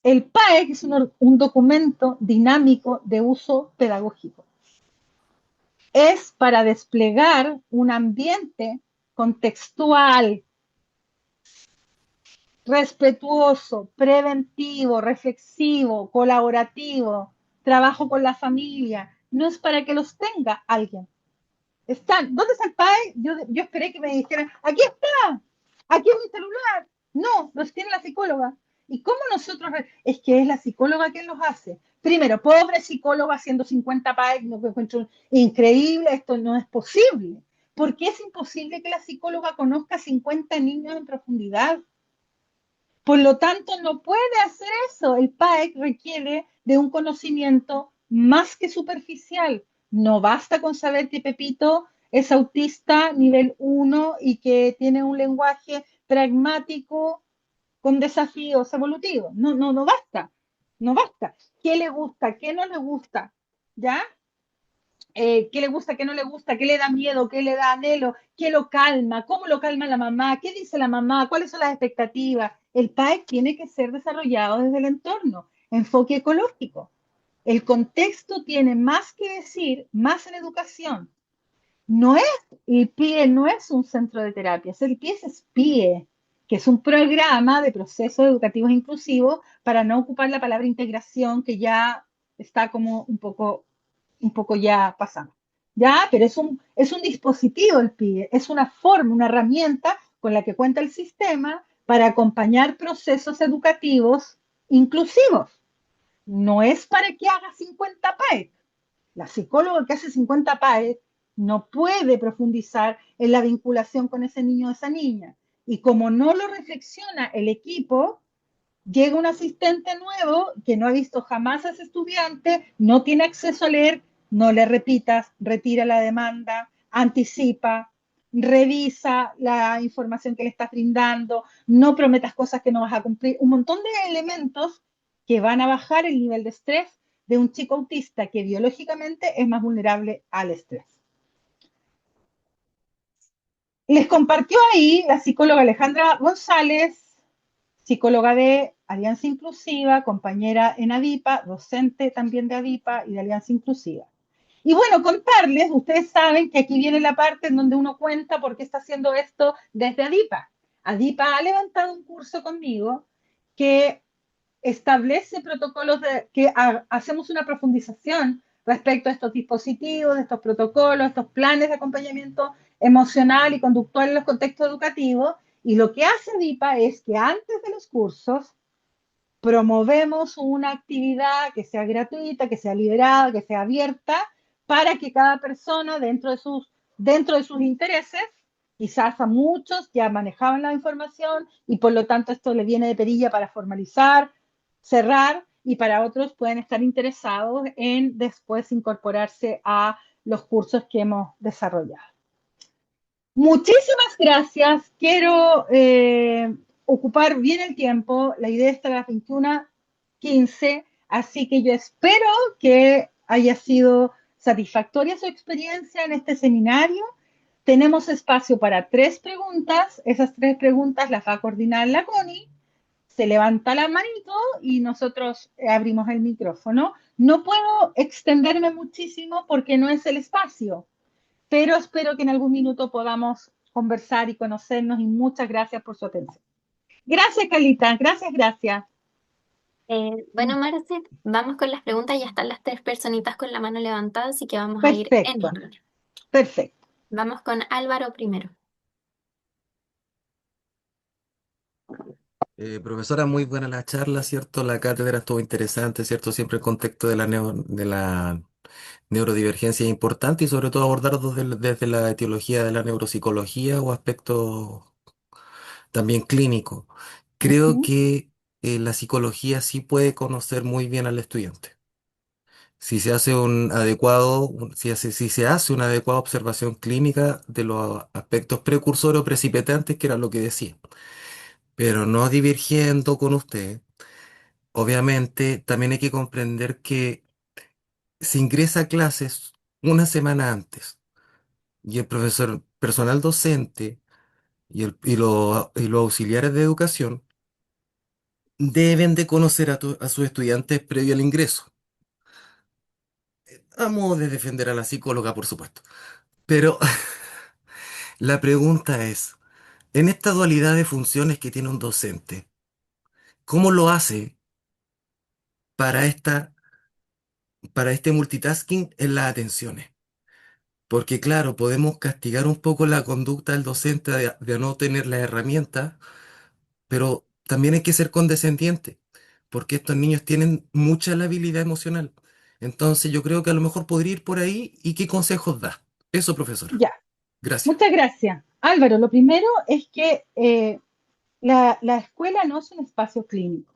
El PAEC es un documento dinámico de uso pedagógico. Es para desplegar un ambiente contextual, respetuoso, preventivo, reflexivo, colaborativo, trabajo con la familia. No es para que los tenga alguien. Están, ¿dónde está el PAE? Yo esperé que me dijeran, aquí está, aquí es mi celular. No, los tiene la psicóloga. ¿Y cómo nosotros? Es que es la psicóloga quien los hace. Primero, pobre psicóloga haciendo 50 PAE, no me encuentro increíble, esto no es posible. ¿Por qué es imposible que la psicóloga conozca 50 niños en profundidad? Por lo tanto, no puede hacer eso. El PAEC requiere de un conocimiento más que superficial. No basta con saber que Pepito es autista nivel 1 y que tiene un lenguaje pragmático con desafíos evolutivos. No, no, no basta. No basta. ¿Qué le gusta? ¿Qué no le gusta? ¿Ya? ¿Qué le gusta, qué no le gusta, qué le da miedo, qué le da anhelo, qué lo calma, cómo lo calma la mamá, qué dice la mamá, cuáles son las expectativas. El PAEC tiene que ser desarrollado desde el entorno, enfoque ecológico. El contexto tiene más que decir, más en educación. No es, el PIE no es un centro de terapias, el PIE es PIE, que es un programa de procesos educativos inclusivos para no ocupar la palabra integración que ya está como un poco ya pasada. ¿ya? Pero es un dispositivo el PIE, es una forma, una herramienta con la que cuenta el sistema para acompañar procesos educativos inclusivos. No es para que haga 50 PAE. La psicóloga que hace 50 PAE no puede profundizar en la vinculación con ese niño o esa niña. Y como no lo reflexiona el equipo, llega un asistente nuevo que no ha visto jamás a ese estudiante, no tiene acceso a leer, no le repitas, retira la demanda, anticipa, revisa la información que le estás brindando, no prometas cosas que no vas a cumplir, un montón de elementos que van a bajar el nivel de estrés de un chico autista que biológicamente es más vulnerable al estrés. Les compartió ahí la psicóloga Alejandra González, psicóloga de Alianza Inclusiva, compañera en ADIPA, docente también de ADIPA y de Alianza Inclusiva. Y bueno, contarles, ustedes saben que aquí viene la parte en donde uno cuenta por qué está haciendo esto desde ADIPA. ADIPA ha levantado un curso conmigo que establece protocolos que hacemos una profundización respecto a estos dispositivos, de estos protocolos, estos planes de acompañamiento emocional y conductual en los contextos educativos. Y lo que hace DIPA es que antes de los cursos promovemos una actividad que sea gratuita, que sea liberada, que sea abierta, para que cada persona dentro de sus intereses, quizás a muchos ya manejaban la información y por lo tanto esto le viene de perilla para formalizar, cerrar, y para otros pueden estar interesados en después incorporarse a los cursos que hemos desarrollado. Muchísimas gracias. Quiero ocupar bien el tiempo. La idea está a las 21:15, así que yo espero que haya sido satisfactoria su experiencia en este seminario. Tenemos espacio para 3 preguntas. Esas 3 preguntas las va a coordinar la Connie. Se levanta la manito y nosotros abrimos el micrófono. No puedo extenderme muchísimo porque no es el espacio, pero espero que en algún minuto podamos conversar y conocernos, y muchas gracias por su atención. Gracias, Carlita, gracias, gracias. Bueno, Marce, vamos con las preguntas. Ya están las tres personitas con la mano levantada, así que vamos a ir en Perfecto, orden. perfecto. Vamos con Álvaro primero. Profesora, muy buena la charla, ¿cierto? La cátedra estuvo interesante, ¿cierto? Siempre el contexto de la neurodivergencia es importante y sobre todo abordar desde la etiología de la neuropsicología o aspectos también clínicos. Uh Creo -huh, que la psicología sí puede conocer muy bien al estudiante. Si se hace si se hace una adecuada observación clínica de los aspectos precursores o precipitantes, que era lo que decía, pero no divergiendo con usted. Obviamente, también hay que comprender que se ingresa a clases una semana antes y el profesor, personal docente y los auxiliares de educación deben de conocer a sus estudiantes previo al ingreso, a modo de defender a la psicóloga, por supuesto. Pero la pregunta es, en esta dualidad de funciones que tiene un docente, ¿cómo lo hace para para este multitasking en las atenciones? Porque claro, podemos castigar un poco la conducta del docente de no tener la herramienta, pero también hay que ser condescendiente, porque estos niños tienen mucha labilidad emocional. Entonces yo creo que a lo mejor podría ir por ahí. ¿Y qué consejos da? Eso, profesora. ya, Gracias. muchas gracias. Álvaro, lo primero es que la escuela no es un espacio clínico,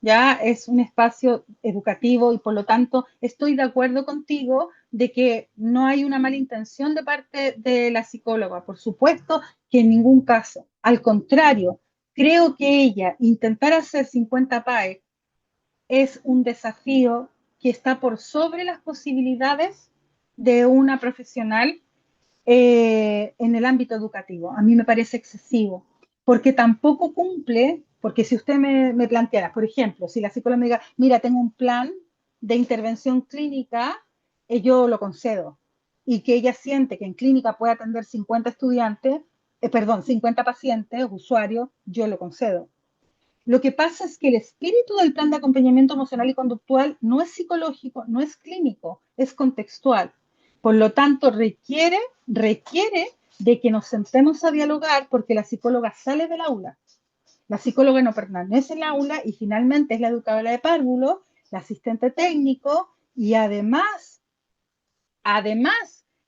ya es un espacio educativo, y por lo tanto estoy de acuerdo contigo de que no hay una mala intención de parte de la psicóloga, por supuesto que en ningún caso. Al contrario, creo que ella intentar hacer 50 PAE es un desafío que está por sobre las posibilidades de una profesional en el ámbito educativo. A mí me parece excesivo, porque tampoco cumple, porque si usted me planteara, por ejemplo, si la psicóloga me diga, mira, tengo un plan de intervención clínica, yo lo concedo, y que ella siente que en clínica puede atender 50 estudiantes, perdón, 50 pacientes, usuarios, yo lo concedo. Lo que pasa es que el espíritu del plan de acompañamiento emocional y conductual no es psicológico, no es clínico, es contextual. Por lo tanto, requiere de que nos sentemos a dialogar porque la psicóloga sale del aula. La psicóloga no permanece en el aula y finalmente es la educadora de párvulo, la asistente técnico y además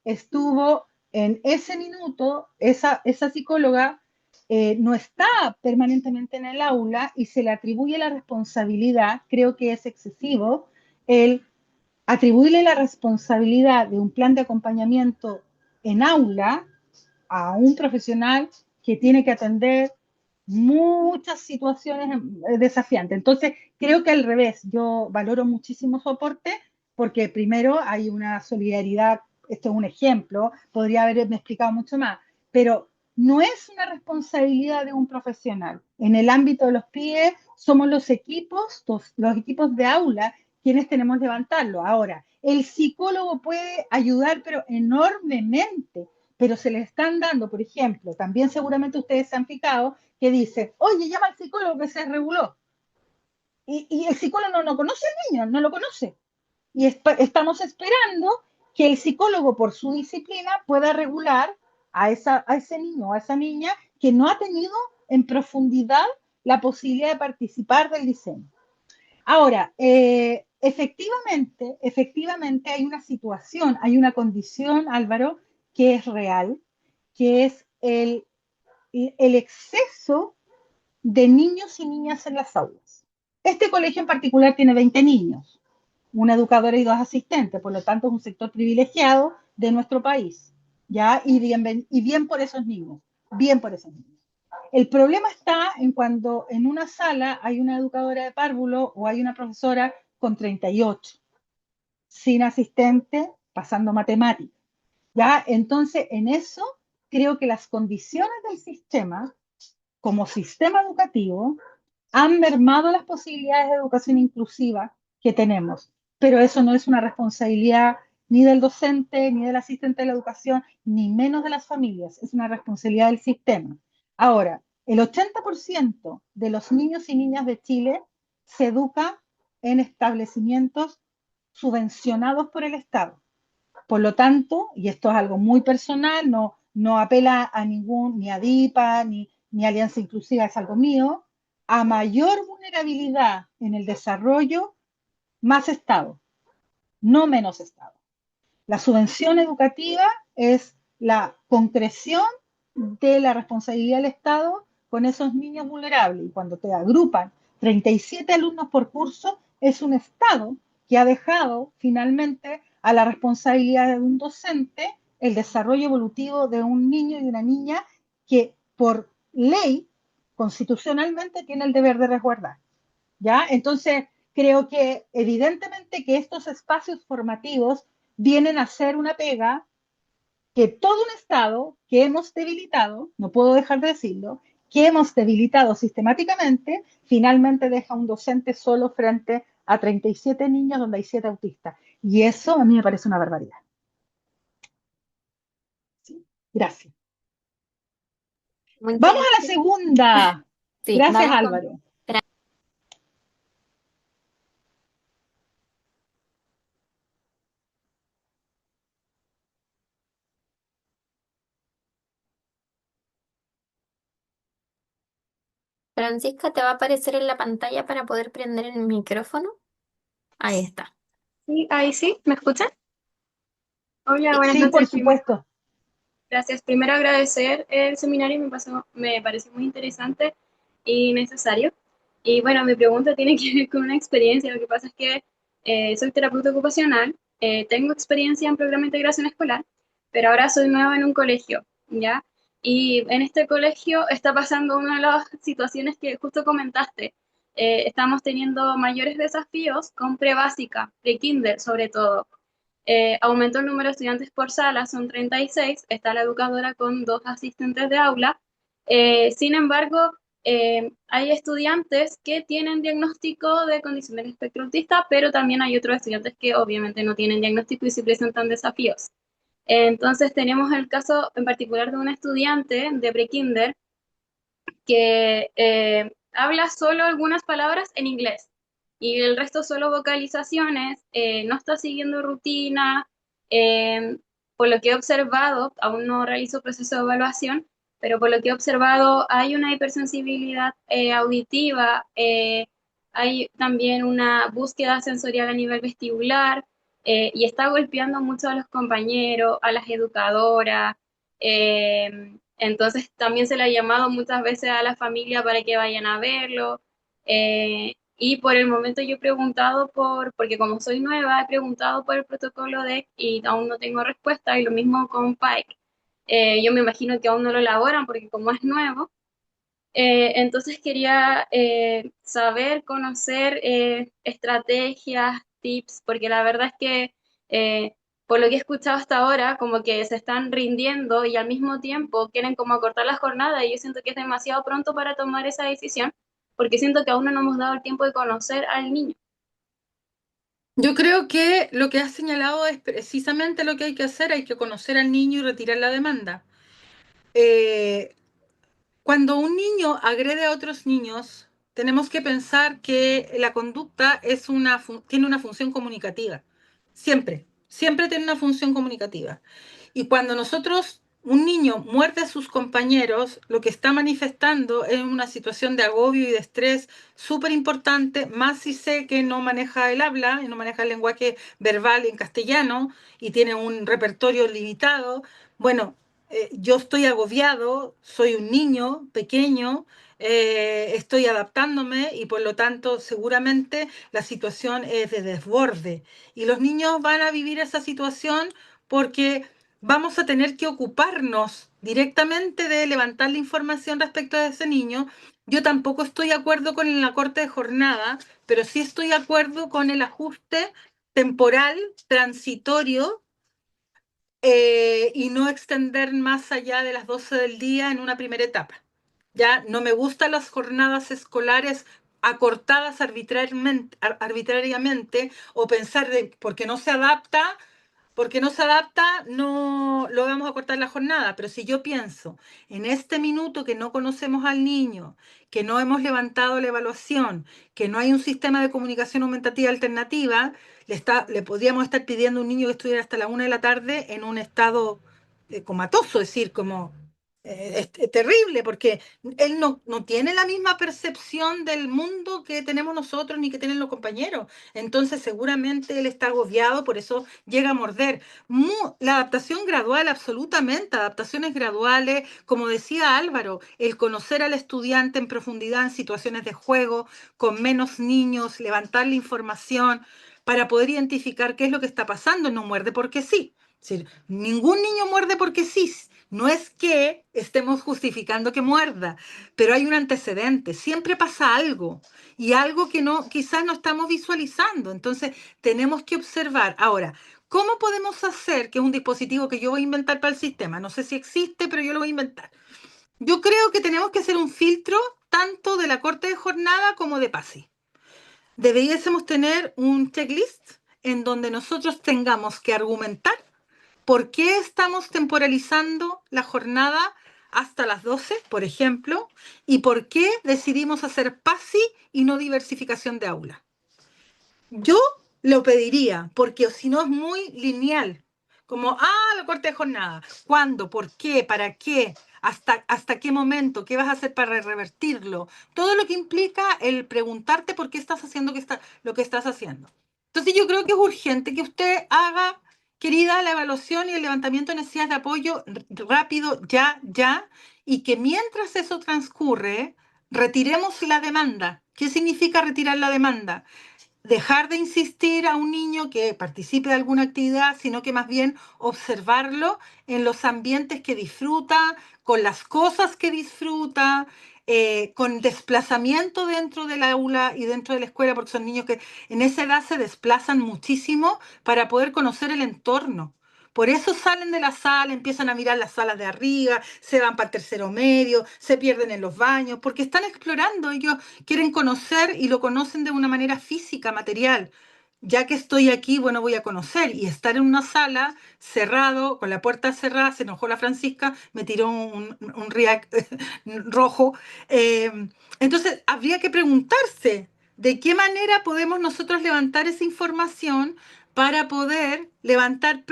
estuvo en ese minuto, esa psicóloga no está permanentemente en el aula y se le atribuye la responsabilidad, creo que es excesivo, el atribuirle la responsabilidad de un plan de acompañamiento en aula a un profesional que tiene que atender muchas situaciones desafiantes. Entonces, creo que al revés, yo valoro muchísimo su aporte porque primero hay una solidaridad, esto es un ejemplo, podría haberme explicado mucho más, pero no es una responsabilidad de un profesional. En el ámbito de los PIE somos los equipos de aula quienes tenemos que levantarlo. Ahora, el psicólogo puede ayudar, pero enormemente, pero se le están dando, por ejemplo, también seguramente ustedes se han fijado, que dice, oye, llama al psicólogo que se reguló. Y el psicólogo no conoce al niño, no lo conoce. Y estamos esperando que el psicólogo, por su disciplina, pueda regular a ese niño o a esa niña que no ha tenido en profundidad la posibilidad de participar del diseño. Ahora, efectivamente hay una situación, hay una condición, Álvaro, que es real, que es el exceso de niños y niñas en las aulas. Este colegio en particular tiene 20 niños, una educadora y dos asistentes, por lo tanto es un sector privilegiado de nuestro país, ¿ya? Y bien por esos niños, bien por esos niños. El problema está en cuando en una sala hay una educadora de párvulo o hay una profesora con 38, sin asistente, pasando matemáticas. ¿Ya? Entonces, en eso creo que las condiciones del sistema, como sistema educativo, han mermado las posibilidades de educación inclusiva que tenemos. Pero eso no es una responsabilidad ni del docente, ni del asistente de la educación, ni menos de las familias. Es una responsabilidad del sistema. Ahora, el 80% de los niños y niñas de Chile se educa en establecimientos subvencionados por el Estado. Por lo tanto, y esto es algo muy personal, no apela a ningún, ni a DIPA, ni Alianza Inclusiva, es algo mío, a mayor vulnerabilidad en el desarrollo, más Estado, no menos Estado. La subvención educativa es la concreción de la responsabilidad del Estado con esos niños vulnerables. Y cuando te agrupan 37 alumnos por curso, es un Estado que ha dejado finalmente a la responsabilidad de un docente el desarrollo evolutivo de un niño y una niña que por ley, constitucionalmente, tiene el deber de resguardar. ¿Ya? Entonces, creo que evidentemente que estos espacios formativos vienen a ser una pega que todo un Estado que hemos debilitado, no puedo dejar de decirlo, que hemos debilitado sistemáticamente, finalmente deja un docente solo frente a 37 niños donde hay 7 autistas. Y eso a mí me parece una barbaridad. Sí, gracias. Muy Vamos a la interesante. segunda. Sí, Gracias, vamos con Álvaro. Francisca, te va a aparecer en la pantalla para poder prender el micrófono. Ahí está. Sí, ahí sí, ¿me escuchan? Hola, buenas Sí, por noches. supuesto. Gracias. Primero agradecer el seminario, me pareció muy interesante y necesario. Y bueno, mi pregunta tiene que ver con una experiencia. Lo que pasa es que soy terapeuta ocupacional, tengo experiencia en programa de integración escolar, pero ahora soy nueva en un colegio, ¿ya? Y en este colegio está pasando una de las situaciones que justo comentaste. Estamos teniendo mayores desafíos con pre-básica, pre-kinder sobre todo. Aumentó el número de estudiantes por sala, son 36, está la educadora con dos asistentes de aula. Sin embargo, hay estudiantes que tienen diagnóstico de condición del espectro autista, pero también hay otros estudiantes que obviamente no tienen diagnóstico y sí presentan desafíos. Entonces tenemos el caso en particular de un estudiante de prekinder que habla solo algunas palabras en inglés y el resto solo vocalizaciones, no está siguiendo rutina, por lo que he observado, aún no realizo proceso de evaluación, pero por lo que he observado hay una hipersensibilidad auditiva, hay también una búsqueda sensorial a nivel vestibular, y está golpeando mucho a los compañeros, a las educadoras. Entonces también se le ha llamado muchas veces a la familia para que vayan a verlo. Y por el momento yo he preguntado porque como soy nueva, he preguntado por el protocolo DEC y aún no tengo respuesta, y lo mismo con Pike. Yo me imagino que aún no lo elaboran porque como es nuevo. Entonces quería saber, conocer estrategias, tips, porque la verdad es que eh, por lo que he escuchado hasta ahora, como que se están rindiendo y al mismo tiempo quieren como acortar la jornada, y yo siento que es demasiado pronto para tomar esa decisión, porque siento que aún no nos hemos dado el tiempo de conocer al niño. Yo creo que lo que has señalado es precisamente lo que hay que hacer, hay que conocer al niño y retirar la demanda. Eh, Cuando un niño agrede a otros niños, tenemos que pensar que la conducta tiene una función comunicativa. Siempre, siempre tiene una función comunicativa. Y cuando un niño muerde a sus compañeros, lo que está manifestando es una situación de agobio y de estrés súper importante, más si sé que no maneja el habla, y no maneja el lenguaje verbal en castellano y tiene un repertorio limitado. Bueno, yo estoy agobiado, soy un niño pequeño, estoy adaptándome y por lo tanto seguramente la situación es de desborde. Y los niños van a vivir esa situación porque vamos a tener que ocuparnos directamente de levantar la información respecto a ese niño. Yo tampoco estoy de acuerdo con el acorte de jornada, pero sí estoy de acuerdo con el ajuste temporal, transitorio, y no extender más allá de las 12 del día en una primera etapa. Ya no me gustan las jornadas escolares acortadas arbitrariamente, o pensar de porque no se adapta, no lo vamos a cortar la jornada. Pero si yo pienso en este minuto que no conocemos al niño, que no hemos levantado la evaluación, que no hay un sistema de comunicación aumentativa alternativa, le podríamos estar pidiendo a un niño que estuviera hasta la 1 de la tarde en un estado comatoso, es decir, como es terrible, porque él no tiene la misma percepción del mundo que tenemos nosotros ni que tienen los compañeros. Entonces seguramente él está agobiado, por eso llega a morder. La adaptación gradual, absolutamente, adaptaciones graduales, como decía Álvaro, el conocer al estudiante en profundidad en situaciones de juego, con menos niños, levantar la información para poder identificar qué es lo que está pasando. No muerde porque sí. Es decir, ningún niño muerde porque sí. No es que estemos justificando que muerda, pero hay un antecedente, siempre pasa algo, y algo que quizás no estamos visualizando. Entonces tenemos que observar. Ahora, ¿cómo podemos hacer, que es un dispositivo que yo voy a inventar para el sistema? No sé si existe, pero yo lo voy a inventar. Yo creo que tenemos que hacer un filtro tanto de la corte de jornada como de PASI. Deberíamos tener un checklist en donde nosotros tengamos que argumentar por qué estamos temporalizando la jornada hasta las 12, por ejemplo, y por qué decidimos hacer PASI y no diversificación de aula. Yo lo pediría, porque si no es muy lineal, como, la corte de jornada, ¿cuándo? ¿Por qué? ¿Para qué? ¿Hasta qué momento? ¿Qué vas a hacer para revertirlo? Todo lo que implica el preguntarte por qué estás haciendo lo que estás haciendo. Entonces yo creo que es urgente que usted haga, querida, la evaluación y el levantamiento de necesidades de apoyo rápido, ya, y que mientras eso transcurre, retiremos la demanda. ¿Qué significa retirar la demanda? Dejar de insistir a un niño que participe de alguna actividad, sino que más bien observarlo en los ambientes que disfruta, con las cosas que disfruta, con desplazamiento dentro del aula y dentro de la escuela, porque son niños que en esa edad se desplazan muchísimo para poder conocer el entorno. Por eso salen de la sala, empiezan a mirar las salas de arriba, se van para el tercero medio, se pierden en los baños, porque están explorando. Ellos quieren conocer y lo conocen de una manera física, material. Ya que estoy aquí, bueno, voy a conocer. Y estar en una sala cerrado, con la puerta cerrada, se enojó la Francisca, me tiró un react rojo. Eh, entonces, habría que preguntarse de qué manera podemos nosotros levantar esa información para poder levantar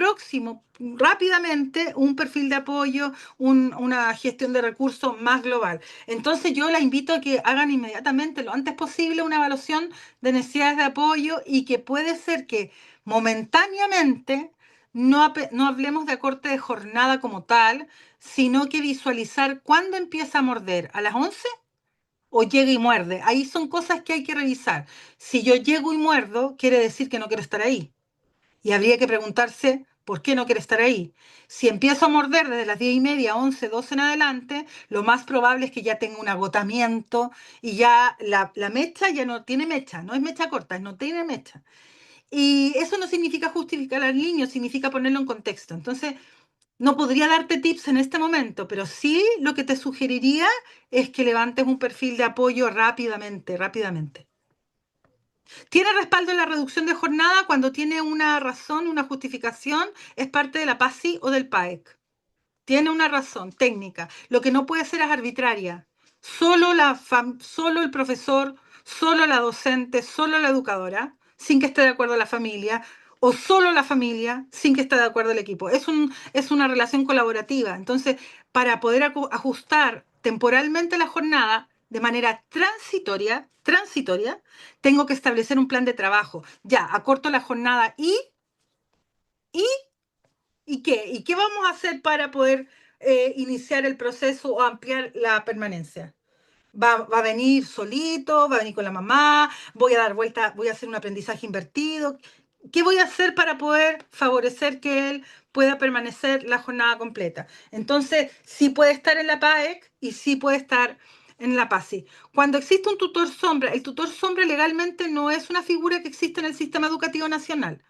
rápidamente un perfil de apoyo, una gestión de recursos más global. Entonces yo la invito a que hagan inmediatamente, lo antes posible, una evaluación de necesidades de apoyo, y que puede ser que momentáneamente no hablemos de acorte de jornada como tal, sino que visualizar cuándo empieza a morder, a las 11 o llega y muerde. Ahí son cosas que hay que revisar. Si yo llego y muerdo, quiere decir que no quiero estar ahí. Y habría que preguntarse por qué no quiere estar ahí. Si empiezo a morder desde las 10:30, 11, 12 en adelante, lo más probable es que ya tenga un agotamiento y ya la mecha ya no tiene mecha, no es mecha corta, no tiene mecha. Y eso no significa justificar al niño, significa ponerlo en contexto. Entonces, no podría darte tips en este momento, pero sí lo que te sugeriría es que levantes un perfil de apoyo rápidamente, rápidamente. Tiene respaldo en la reducción de jornada cuando tiene una razón, una justificación, es parte de la PASI o del PAEC. Tiene una razón técnica. Lo que no puede ser es arbitraria. Solo el profesor, solo la docente, solo la educadora, sin que esté de acuerdo la familia, o solo la familia, sin que esté de acuerdo el equipo. Es una relación colaborativa. Entonces, para poder ajustar temporalmente la jornada de manera transitoria, tengo que establecer un plan de trabajo. Ya, acorto la jornada y ¿y qué? ¿Y qué vamos a hacer para poder iniciar el proceso o ampliar la permanencia? Va a venir solito, va a venir con la mamá, voy a dar vuelta, voy a hacer un aprendizaje invertido. ¿Qué voy a hacer para poder favorecer que él pueda permanecer la jornada completa? Entonces, sí puede estar en la PAEC y sí puede estar en la PASI. Cuando existe un tutor sombra, el tutor sombra legalmente no es una figura que existe en el sistema educativo nacional.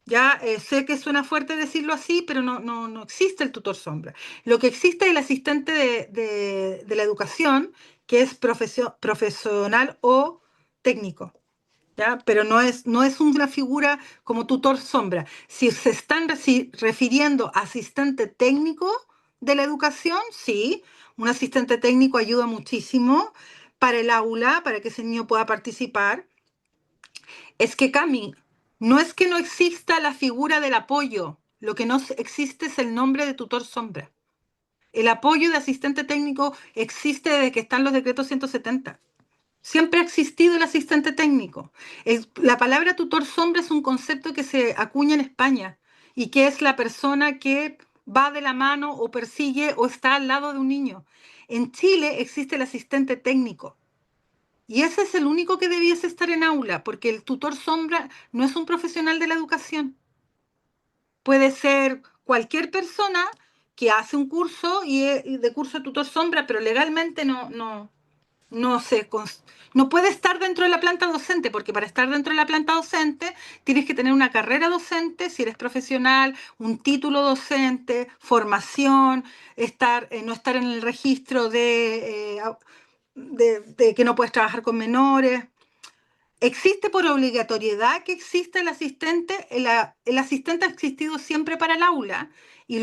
Ya sé que suena fuerte decirlo así, pero no existe el tutor sombra. Lo que existe es el asistente de la educación, que es profesional o técnico, ¿ya? Pero no es una figura como tutor sombra. Si se están refiriendo a asistente técnico de la educación, sí, un asistente técnico ayuda muchísimo para el aula, para que ese niño pueda participar. Es que, Cami, no es que no exista la figura del apoyo, lo que no existe es el nombre de tutor sombra. El apoyo de asistente técnico existe desde que están los decretos 170. Siempre ha existido el asistente técnico. La palabra tutor sombra es un concepto que se acuña en España y que es la persona que va de la mano o persigue o está al lado de un niño. En Chile existe el asistente técnico. Y ese es el único que debiese estar en aula, porque el tutor sombra no es un profesional de la educación. Puede ser cualquier persona que hace un curso y de curso de tutor sombra, pero legalmente no puede estar dentro de la planta docente, porque para estar dentro de la planta docente tienes que tener una carrera docente, si eres profesional, un título docente, formación, no estar en el registro de que no puedes trabajar con menores. Existe por obligatoriedad que exista el asistente. El asistente ha existido siempre para el aula. Y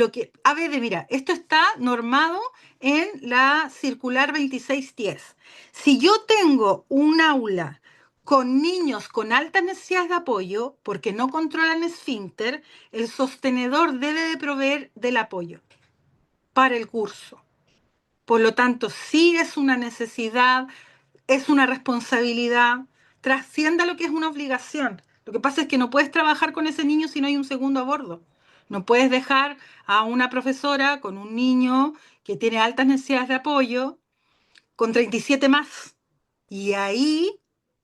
mira, esto está normado en la circular 2610. Si yo tengo un aula con niños con altas necesidades de apoyo, porque no controlan esfínter, el sostenedor debe de proveer del apoyo para el curso. Por lo tanto, sí es una necesidad, es una responsabilidad, trascienda lo que es una obligación. Lo que pasa es que no puedes trabajar con ese niño si no hay un segundo a bordo. No puedes dejar a una profesora con un niño que tiene altas necesidades de apoyo con 37 más. Y ahí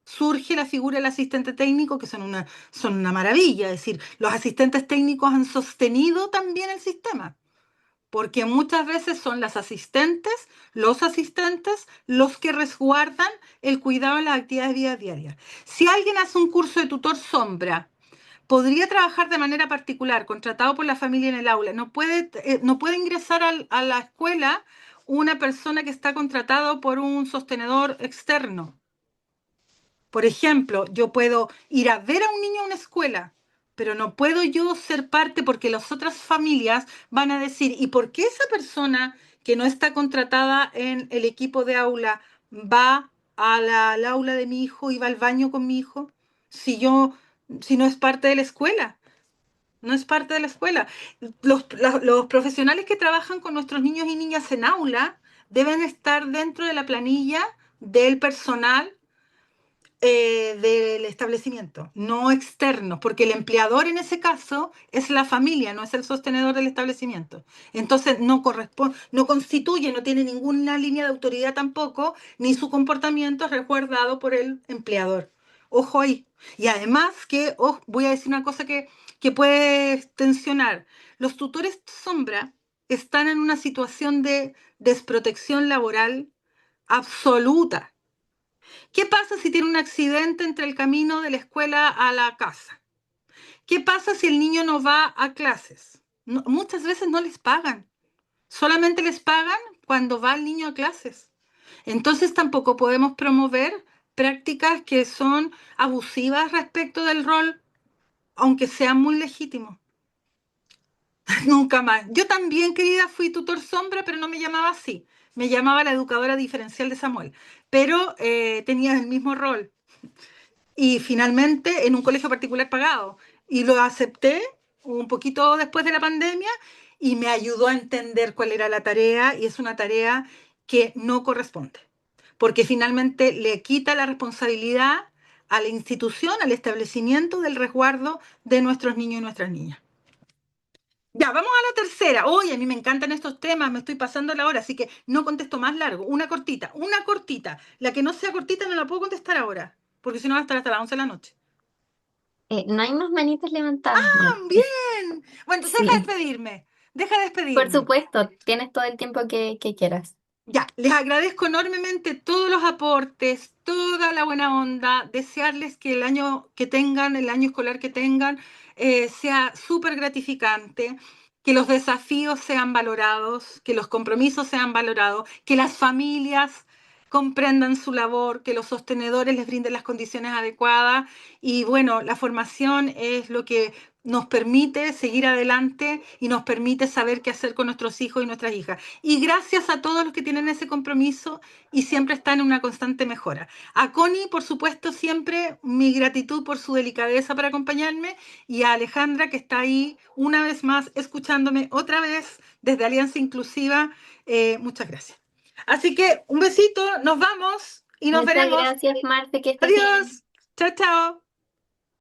surge la figura del asistente técnico, que son una maravilla. Es decir, los asistentes técnicos han sostenido también el sistema, porque muchas veces son los asistentes los que resguardan el cuidado en las actividades de vida diaria. Si alguien hace un curso de tutor sombra, podría trabajar de manera particular, contratado por la familia en el aula. No puede ingresar a la escuela una persona que está contratado por un sostenedor externo. Por ejemplo, yo puedo ir a ver a un niño a una escuela, pero no puedo yo ser parte, porque las otras familias van a decir, ¿y por qué esa persona que no está contratada en el equipo de aula va al aula de mi hijo y va al baño con mi hijo? Si yo si no es parte de la escuela. No es parte de la escuela. Los profesionales que trabajan con nuestros niños y niñas en aula deben estar dentro de la planilla del personal del establecimiento, no externos, porque el empleador en ese caso es la familia, no es el sostenedor del establecimiento. Entonces no corresponde, no constituye, no tiene ninguna línea de autoridad tampoco, ni su comportamiento es resguardado por el empleador. Ojo ahí. Y además que, voy a decir una cosa que puede tensionar. Los tutores sombra están en una situación de desprotección laboral absoluta. ¿Qué pasa si tiene un accidente entre el camino de la escuela a la casa? ¿Qué pasa si el niño no va a clases? Muchas veces no les pagan. Solamente les pagan cuando va el niño a clases. Entonces tampoco podemos promover prácticas que son abusivas respecto del rol, aunque sean muy legítimos. Nunca más. Yo también, querida, fui tutor sombra, pero no me llamaba así. Me llamaba la educadora diferencial de Samuel. Pero tenía el mismo rol. Y finalmente en un colegio particular pagado. Y lo acepté un poquito después de la pandemia y me ayudó a entender cuál era la tarea y es una tarea que no corresponde, porque finalmente le quita la responsabilidad a la institución, al establecimiento del resguardo de nuestros niños y nuestras niñas. Ya, vamos a la tercera. Oye, a mí me encantan estos temas, me estoy pasando la hora, así que no contesto más largo. Una cortita, una cortita. La que no sea cortita no la puedo contestar ahora, porque si no va a estar hasta las 11 de la noche. No hay más manitas levantadas, Ah, Mar. bien. Bueno, entonces deja de Sí, despedirme. Deja de por despedirme. supuesto, tienes todo el tiempo que quieras. Ya, les agradezco enormemente todos los aportes, toda la buena onda, desearles que el año que tengan, el año escolar que tengan, sea súper gratificante, que los desafíos sean valorados, que los compromisos sean valorados, que las familias comprendan su labor, que los sostenedores les brinden las condiciones adecuadas y bueno, la formación es lo que nos permite seguir adelante y nos permite saber qué hacer con nuestros hijos y nuestras hijas. Y gracias a todos los que tienen ese compromiso y siempre están en una constante mejora. A Connie, por supuesto, siempre mi gratitud por su delicadeza para acompañarme y a Alejandra, que está ahí una vez más escuchándome otra vez desde Alianza Inclusiva. Muchas gracias. Así que un besito, nos vamos y nos Muchas veremos. gracias, Marce, que estés bien. Adiós. Chao, chao.